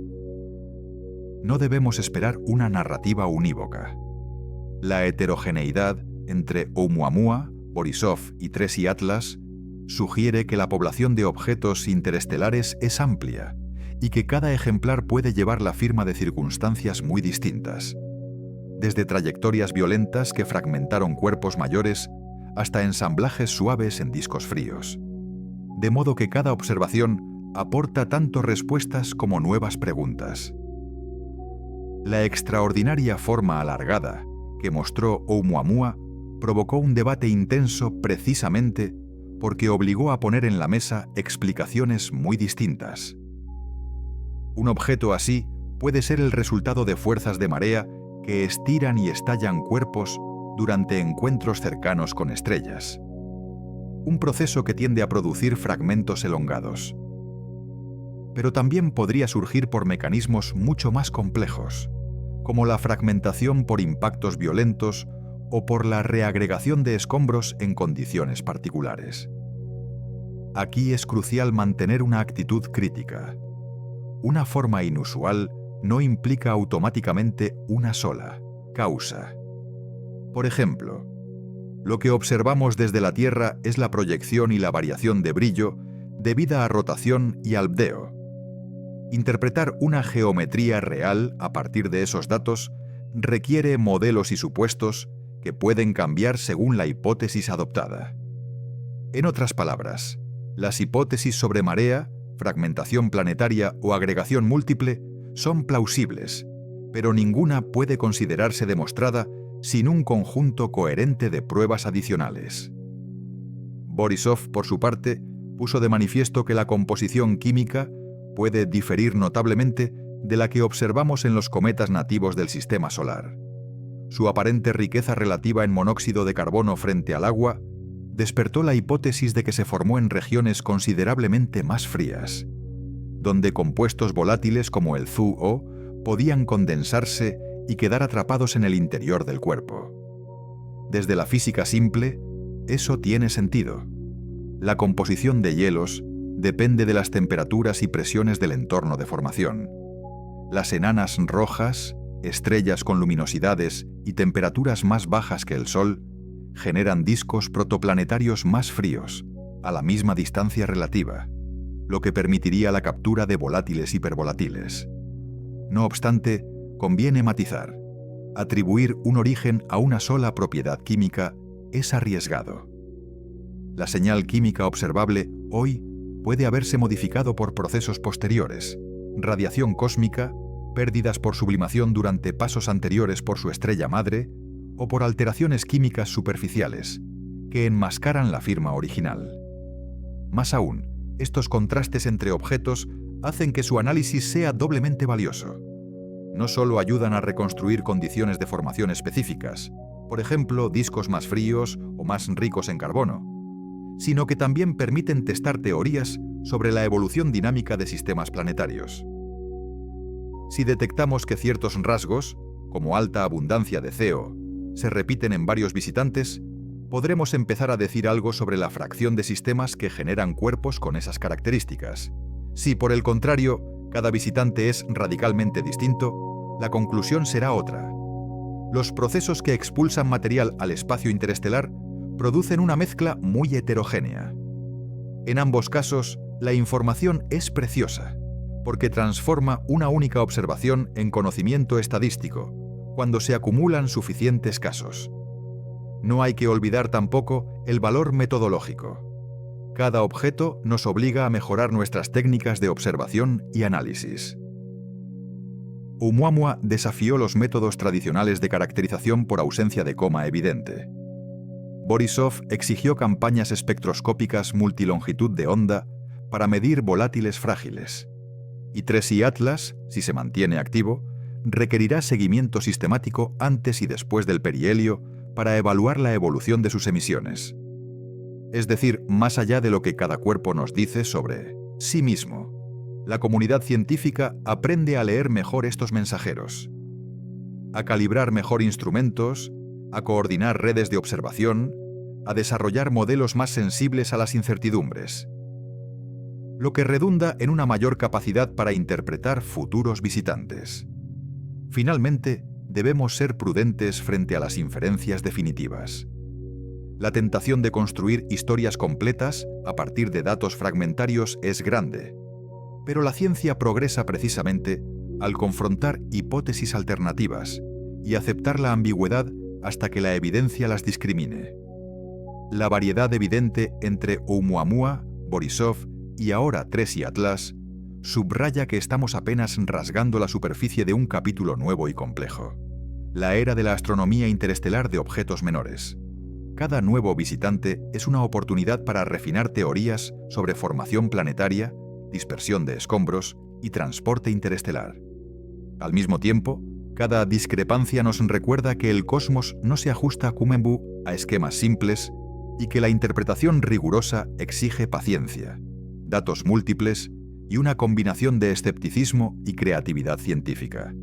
No debemos esperar una narrativa unívoca. La heterogeneidad entre Oumuamua, Borisov y TRES y Atlas sugiere que la población de objetos interestelares es amplia y que cada ejemplar puede llevar la firma de circunstancias muy distintas, desde trayectorias violentas que fragmentaron cuerpos mayores hasta ensamblajes suaves en discos fríos. De modo que cada observación aporta tanto respuestas como nuevas preguntas. La extraordinaria forma alargada que mostró Oumuamua provocó un debate intenso precisamente porque obligó a poner en la mesa explicaciones muy distintas. Un objeto así puede ser el resultado de fuerzas de marea que estiran y estallan cuerpos durante encuentros cercanos con estrellas. Un proceso que tiende a producir fragmentos elongados. Pero también podría surgir por mecanismos mucho más complejos, como la fragmentación por impactos violentos o por la reagregación de escombros en condiciones particulares. Aquí es crucial mantener una actitud crítica. Una forma inusual no implica automáticamente una sola causa. Por ejemplo, lo que observamos desde la Tierra es la proyección y la variación de brillo debida a rotación y albedeo. Interpretar una geometría real a partir de esos datos requiere modelos y supuestos que pueden cambiar según la hipótesis adoptada. En otras palabras, las hipótesis sobre marea, fragmentación planetaria o agregación múltiple son plausibles, pero ninguna puede considerarse demostrada sin un conjunto coherente de pruebas adicionales. Borisov, por su parte, puso de manifiesto que la composición química puede diferir notablemente de la que observamos en los cometas nativos del sistema solar. Su aparente riqueza relativa en monóxido de carbono frente al agua despertó la hipótesis de que se formó en regiones considerablemente más frías, donde compuestos volátiles como el ZuO podían condensarse y quedar atrapados en el interior del cuerpo. Desde la física simple, eso tiene sentido. La composición de hielos depende de las temperaturas y presiones del entorno de formación. Las enanas rojas, estrellas con luminosidades y temperaturas más bajas que el Sol, generan discos protoplanetarios más fríos, a la misma distancia relativa, lo que permitiría la captura de volátiles hipervolátiles. No obstante, conviene matizar. Atribuir un origen a una sola propiedad química es arriesgado. La señal química observable hoy puede haberse modificado por procesos posteriores, radiación cósmica, pérdidas por sublimación durante pasos anteriores por su estrella madre o por alteraciones químicas superficiales, que enmascaran la firma original. Más aún, estos contrastes entre objetos hacen que su análisis sea doblemente valioso. No solo ayudan a reconstruir condiciones de formación específicas, por ejemplo, discos más fríos o más ricos en carbono, sino que también permiten testar teorías sobre la evolución dinámica de sistemas planetarios. Si detectamos que ciertos rasgos, como alta abundancia de CO, se repiten en varios visitantes, podremos empezar a decir algo sobre la fracción de sistemas que generan cuerpos con esas características. Si, por el contrario, cada visitante es radicalmente distinto, la conclusión será otra. Los procesos que expulsan material al espacio interestelar producen una mezcla muy heterogénea. En ambos casos, la información es preciosa, porque transforma una única observación en conocimiento estadístico, cuando se acumulan suficientes casos. No hay que olvidar tampoco el valor metodológico. Cada objeto nos obliga a mejorar nuestras técnicas de observación y análisis. Oumuamua desafió los métodos tradicionales de caracterización por ausencia de coma evidente. Borisov exigió campañas espectroscópicas multilongitud de onda para medir volátiles frágiles. Y TRESI Atlas, si se mantiene activo, requerirá seguimiento sistemático antes y después del perihelio para evaluar la evolución de sus emisiones. Es decir, más allá de lo que cada cuerpo nos dice sobre sí mismo, la comunidad científica aprende a leer mejor estos mensajeros, a calibrar mejor instrumentos, a coordinar redes de observación, a desarrollar modelos más sensibles a las incertidumbres, lo que redunda en una mayor capacidad para interpretar futuros visitantes. Finalmente, debemos ser prudentes frente a las inferencias definitivas. La tentación de construir historias completas a partir de datos fragmentarios es grande, pero la ciencia progresa precisamente al confrontar hipótesis alternativas y aceptar la ambigüedad hasta que la evidencia las discrimine. La variedad evidente entre Oumuamua, Borisov y ahora 3 y Atlas subraya que estamos apenas rasgando la superficie de un capítulo nuevo y complejo. La era de la astronomía interestelar de objetos menores. Cada nuevo visitante es una oportunidad para refinar teorías sobre formación planetaria, dispersión de escombros y transporte interestelar. Al mismo tiempo, cada discrepancia nos recuerda que el cosmos no se ajusta a esquemas simples y que la interpretación rigurosa exige paciencia, datos múltiples y una combinación de escepticismo y creatividad científica.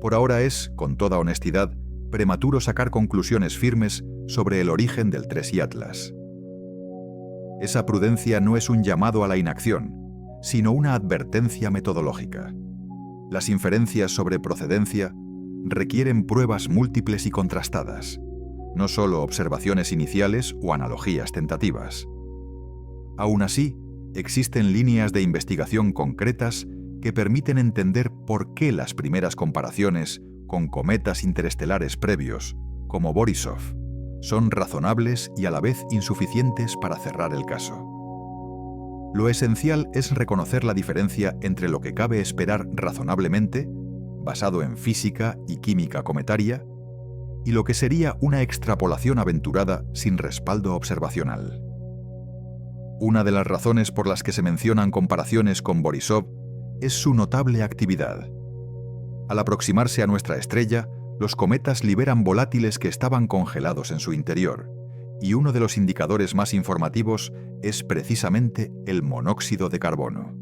Por ahora es, con toda honestidad, prematuro sacar conclusiones firmes sobre el origen del 3 y Atlas. Esa prudencia no es un llamado a la inacción, sino una advertencia metodológica. Las inferencias sobre procedencia requieren pruebas múltiples y contrastadas, no solo observaciones iniciales o analogías tentativas. Aún así, existen líneas de investigación concretas que permiten entender por qué las primeras comparaciones con cometas interestelares previos, como Borisov, son razonables y a la vez insuficientes para cerrar el caso. Lo esencial es reconocer la diferencia entre lo que cabe esperar razonablemente, basado en física y química cometaria, y lo que sería una extrapolación aventurada sin respaldo observacional. Una de las razones por las que se mencionan comparaciones con Borisov es su notable actividad. Al aproximarse a nuestra estrella, los cometas liberan volátiles que estaban congelados en su interior, y uno de los indicadores más informativos es precisamente el monóxido de carbono.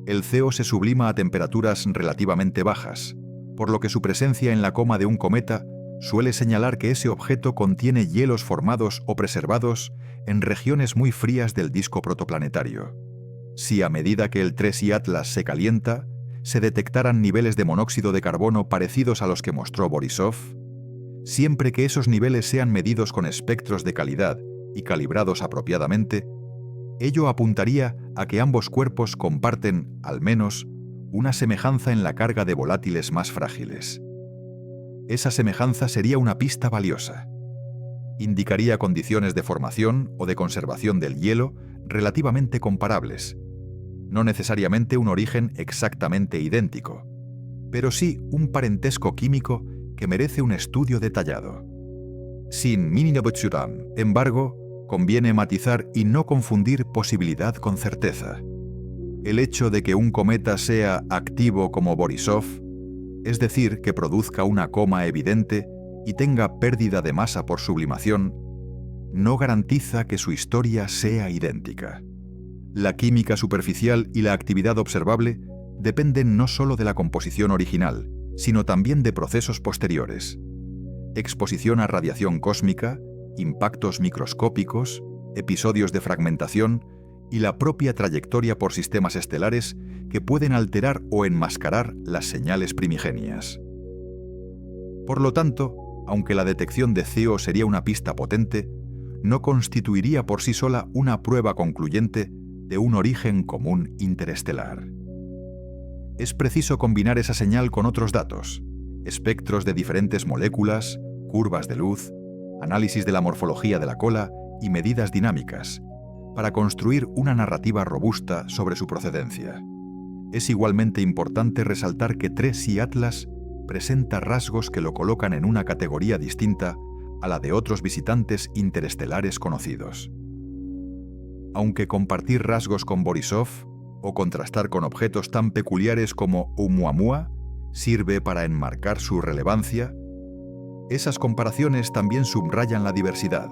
El CO se sublima a temperaturas relativamente bajas, por lo que su presencia en la coma de un cometa suele señalar que ese objeto contiene hielos formados o preservados en regiones muy frías del disco protoplanetario. Si a medida que el 3 y Atlas se calienta, se detectaran niveles de monóxido de carbono parecidos a los que mostró Borisov, siempre que esos niveles sean medidos con espectros de calidad y calibrados apropiadamente, ello apuntaría a que ambos cuerpos comparten, al menos, una semejanza en la carga de volátiles más frágiles. Esa semejanza sería una pista valiosa. Indicaría condiciones de formación o de conservación del hielo relativamente comparables, no necesariamente un origen exactamente idéntico, pero sí un parentesco químico que merece un estudio detallado. Sin embargo, conviene matizar y no confundir posibilidad con certeza. El hecho de que un cometa sea activo como Borisov, es decir, que produzca una coma evidente y tenga pérdida de masa por sublimación, no garantiza que su historia sea idéntica. La química superficial y la actividad observable dependen no solo de la composición original, sino también de procesos posteriores. Exposición a radiación cósmica, impactos microscópicos, episodios de fragmentación y la propia trayectoria por sistemas estelares que pueden alterar o enmascarar las señales primigenias. Por lo tanto, aunque la detección de CO sería una pista potente, no constituiría por sí sola una prueba concluyente de un origen común interestelar. Es preciso combinar esa señal con otros datos, espectros de diferentes moléculas, curvas de luz, análisis de la morfología de la cola y medidas dinámicas, para construir una narrativa robusta sobre su procedencia. Es igualmente importante resaltar que 3 y Atlas presenta rasgos que lo colocan en una categoría distinta a la de otros visitantes interestelares conocidos. Aunque compartir rasgos con Borisov o contrastar con objetos tan peculiares como Oumuamua sirve para enmarcar su relevancia, esas comparaciones también subrayan la diversidad.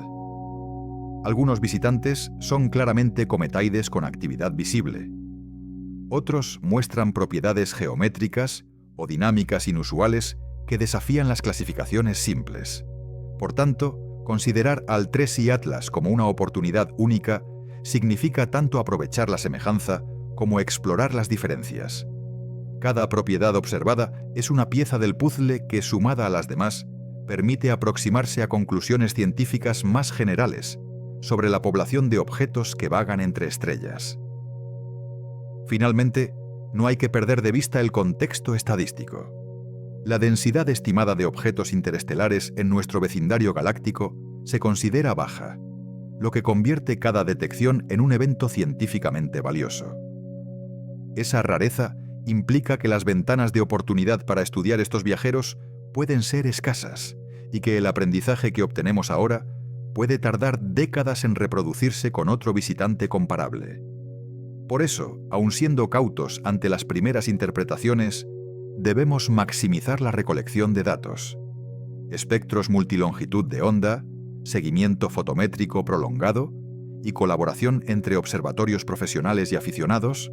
Algunos visitantes son claramente cometaides con actividad visible. Otros muestran propiedades geométricas o dinámicas inusuales que desafían las clasificaciones simples. Por tanto, considerar al 3 y Atlas como una oportunidad única significa tanto aprovechar la semejanza como explorar las diferencias. Cada propiedad observada es una pieza del puzzle que, sumada a las demás, permite aproximarse a conclusiones científicas más generales sobre la población de objetos que vagan entre estrellas. Finalmente, no hay que perder de vista el contexto estadístico. La densidad estimada de objetos interestelares en nuestro vecindario galáctico se considera baja, lo que convierte cada detección en un evento científicamente valioso. Esa rareza implica que las ventanas de oportunidad para estudiar estos viajeros pueden ser escasas y que el aprendizaje que obtenemos ahora puede tardar décadas en reproducirse con otro visitante comparable. Por eso, aun siendo cautos ante las primeras interpretaciones, debemos maximizar la recolección de datos. Espectros multilongitud de onda, seguimiento fotométrico prolongado y colaboración entre observatorios profesionales y aficionados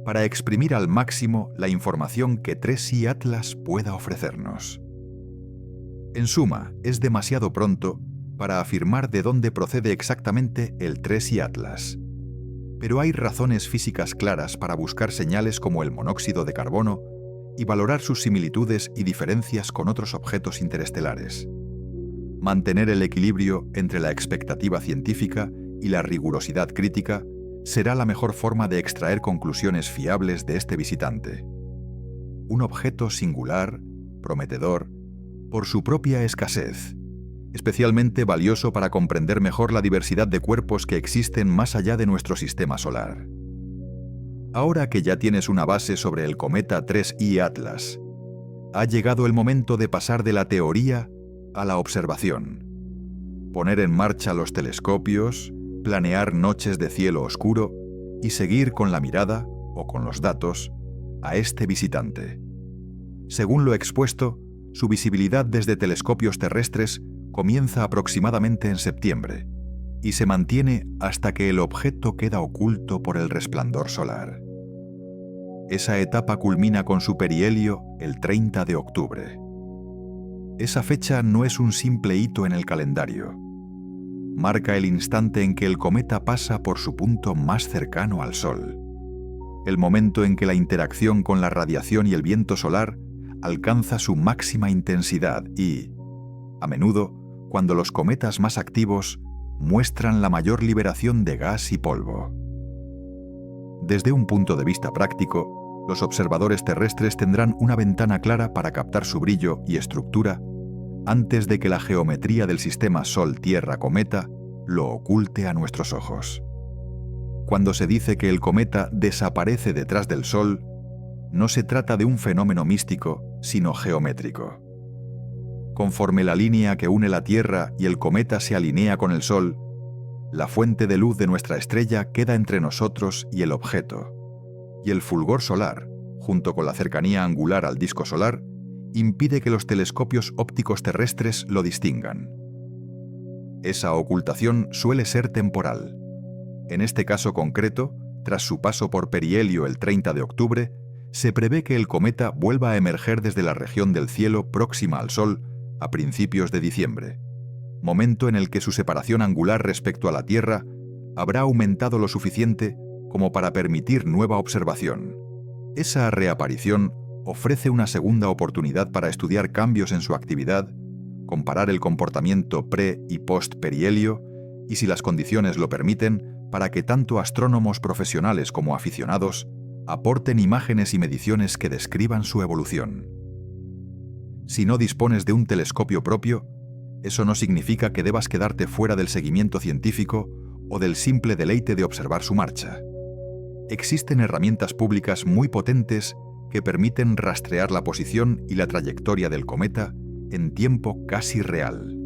para exprimir al máximo la información que TRES-I Atlas pueda ofrecernos. En suma, es demasiado pronto para afirmar de dónde procede exactamente el TRES-I Atlas. Pero hay razones físicas claras para buscar señales como el monóxido de carbono y valorar sus similitudes y diferencias con otros objetos interestelares. Mantener el equilibrio entre la expectativa científica y la rigurosidad crítica será la mejor forma de extraer conclusiones fiables de este visitante. Un objeto singular, prometedor, por su propia escasez, especialmente valioso para comprender mejor la diversidad de cuerpos que existen más allá de nuestro sistema solar. Ahora que ya tienes una base sobre el cometa TRES-I Atlas, ha llegado el momento de pasar de la teoría a la observación. Poner en marcha los telescopios, planear noches de cielo oscuro y seguir con la mirada, o con los datos, a este visitante. Según lo expuesto, su visibilidad desde telescopios terrestres comienza aproximadamente en septiembre y se mantiene hasta que el objeto queda oculto por el resplandor solar. Esa etapa culmina con su perihelio el 30 de octubre. Esa fecha no es un simple hito en el calendario. Marca el instante en que el cometa pasa por su punto más cercano al Sol, el momento en que la interacción con la radiación y el viento solar alcanza su máxima intensidad y, a menudo, cuando los cometas más activos muestran la mayor liberación de gas y polvo. Desde un punto de vista práctico, los observadores terrestres tendrán una ventana clara para captar su brillo y estructura antes de que la geometría del sistema Sol-Tierra-Cometa lo oculte a nuestros ojos. Cuando se dice que el cometa desaparece detrás del Sol, no se trata de un fenómeno místico, sino geométrico. Conforme la línea que une la Tierra y el cometa se alinea con el Sol, la fuente de luz de nuestra estrella queda entre nosotros y el objeto, y el fulgor solar, junto con la cercanía angular al disco solar, impide que los telescopios ópticos terrestres lo distingan. Esa ocultación suele ser temporal. En este caso concreto, tras su paso por perihelio el 30 de octubre, se prevé que el cometa vuelva a emerger desde la región del cielo próxima al Sol a principios de diciembre, momento en el que su separación angular respecto a la Tierra habrá aumentado lo suficiente como para permitir nueva observación. Esa reaparición ofrece una segunda oportunidad para estudiar cambios en su actividad, comparar el comportamiento pre- y post-perihelio y, si las condiciones lo permiten, para que tanto astrónomos profesionales como aficionados aporten imágenes y mediciones que describan su evolución. Si no dispones de un telescopio propio, eso no significa que debas quedarte fuera del seguimiento científico o del simple deleite de observar su marcha. Existen herramientas públicas muy potentes que permiten rastrear la posición y la trayectoria del cometa en tiempo casi real.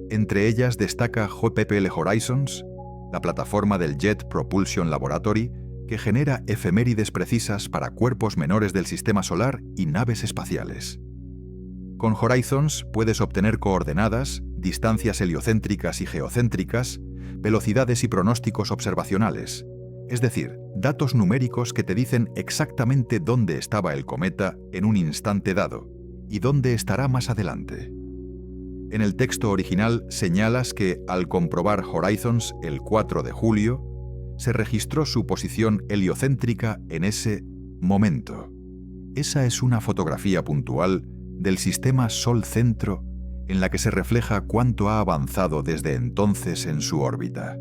Entre ellas destaca JPL Horizons, la plataforma del Jet Propulsion Laboratory, que genera efemérides precisas para cuerpos menores del sistema solar y naves espaciales. Con Horizons puedes obtener coordenadas, distancias heliocéntricas y geocéntricas, velocidades y pronósticos observacionales, es decir, datos numéricos que te dicen exactamente dónde estaba el cometa en un instante dado y dónde estará más adelante. En el texto original señalas que, al comprobar Horizons el 4 de julio, se registró su posición heliocéntrica en ese momento. Esa es una fotografía puntual del sistema Sol-Centro en la que se refleja cuánto ha avanzado desde entonces en su órbita.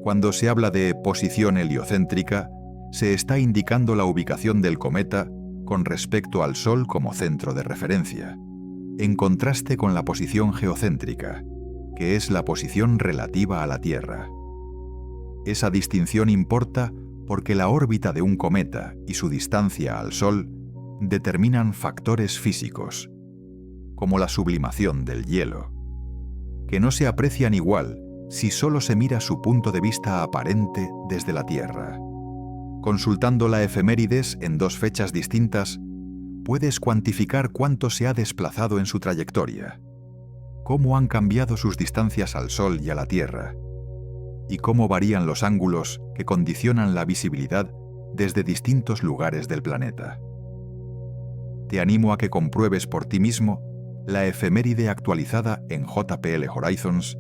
Cuando se habla de posición heliocéntrica, se está indicando la ubicación del cometa con respecto al Sol como centro de referencia, en contraste con la posición geocéntrica, que es la posición relativa a la Tierra. Esa distinción importa porque la órbita de un cometa y su distancia al Sol determinan factores físicos, como la sublimación del hielo, que no se aprecian igual si solo se mira su punto de vista aparente desde la Tierra. Consultando la efemérides en dos fechas distintas, puedes cuantificar cuánto se ha desplazado en su trayectoria, cómo han cambiado sus distancias al Sol y a la Tierra, y cómo varían los ángulos que condicionan la visibilidad desde distintos lugares del planeta. Te animo a que compruebes por ti mismo la efeméride actualizada en JPL Horizons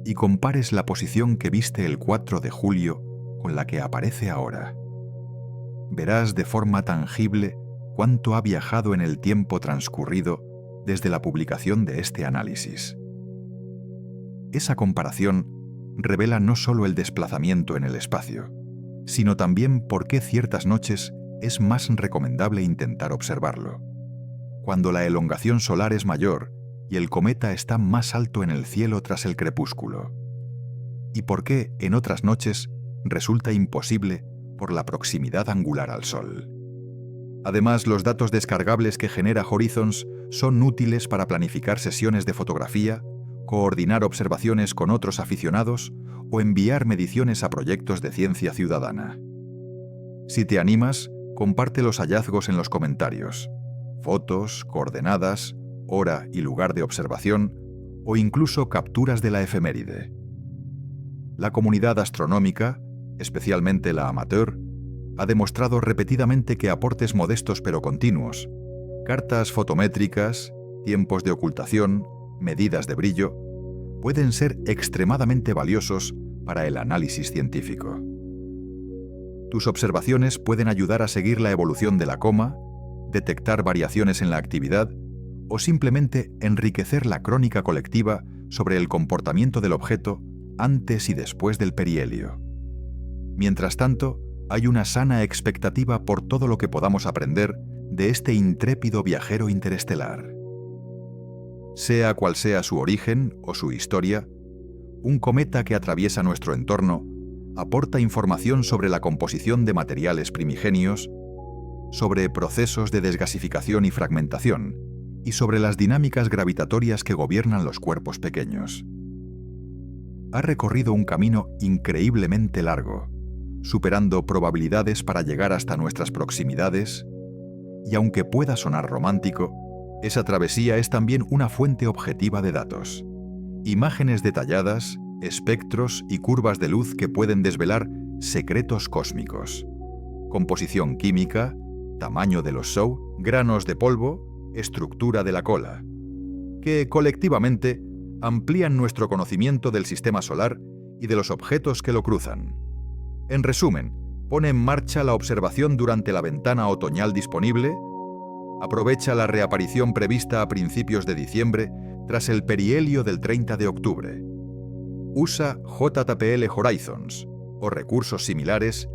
y compares la posición que viste el 4 de julio con la que aparece ahora. Verás de forma tangible cuánto ha viajado en el tiempo transcurrido desde la publicación de este análisis. Esa comparación revela no solo el desplazamiento en el espacio, sino también por qué ciertas noches es más recomendable intentar observarlo, cuando la elongación solar es mayor y el cometa está más alto en el cielo tras el crepúsculo, y por qué en otras noches resulta imposible por la proximidad angular al Sol. Además, los datos descargables que genera Horizons son útiles para planificar sesiones de fotografía, coordinar observaciones con otros aficionados o enviar mediciones a proyectos de ciencia ciudadana. Si te animas, comparte los hallazgos en los comentarios, fotos, coordenadas, hora y lugar de observación o incluso capturas de la efeméride. La comunidad astronómica, especialmente la amateur, ha demostrado repetidamente que aportes modestos pero continuos, cartas fotométricas, tiempos de ocultación, medidas de brillo, pueden ser extremadamente valiosos para el análisis científico. Tus observaciones pueden ayudar a seguir la evolución de la coma, detectar variaciones en la actividad o simplemente enriquecer la crónica colectiva sobre el comportamiento del objeto antes y después del perihelio. Mientras tanto, hay una sana expectativa por todo lo que podamos aprender de este intrépido viajero interestelar. Sea cual sea su origen o su historia, un cometa que atraviesa nuestro entorno aporta información sobre la composición de materiales primigenios, sobre procesos de desgasificación y fragmentación, y sobre las dinámicas gravitatorias que gobiernan los cuerpos pequeños. Ha recorrido un camino increíblemente largo, superando probabilidades para llegar hasta nuestras proximidades, y aunque pueda sonar romántico, esa travesía es también una fuente objetiva de datos, imágenes detalladas, espectros y curvas de luz que pueden desvelar secretos cósmicos, composición química, tamaño de los SOHO, granos de polvo, estructura de la cola, que colectivamente amplían nuestro conocimiento del sistema solar y de los objetos que lo cruzan. En resumen, pone en marcha la observación durante la ventana otoñal disponible, aprovecha la reaparición prevista a principios de diciembre tras el perihelio del 30 de octubre. Usa JPL Horizons o recursos similares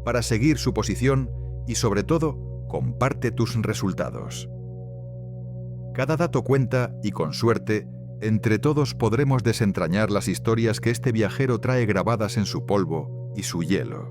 para seguir su posición y, sobre todo, comparte tus resultados. Cada dato cuenta y, con suerte, entre todos podremos desentrañar las historias que este viajero trae grabadas en su polvo y su hielo.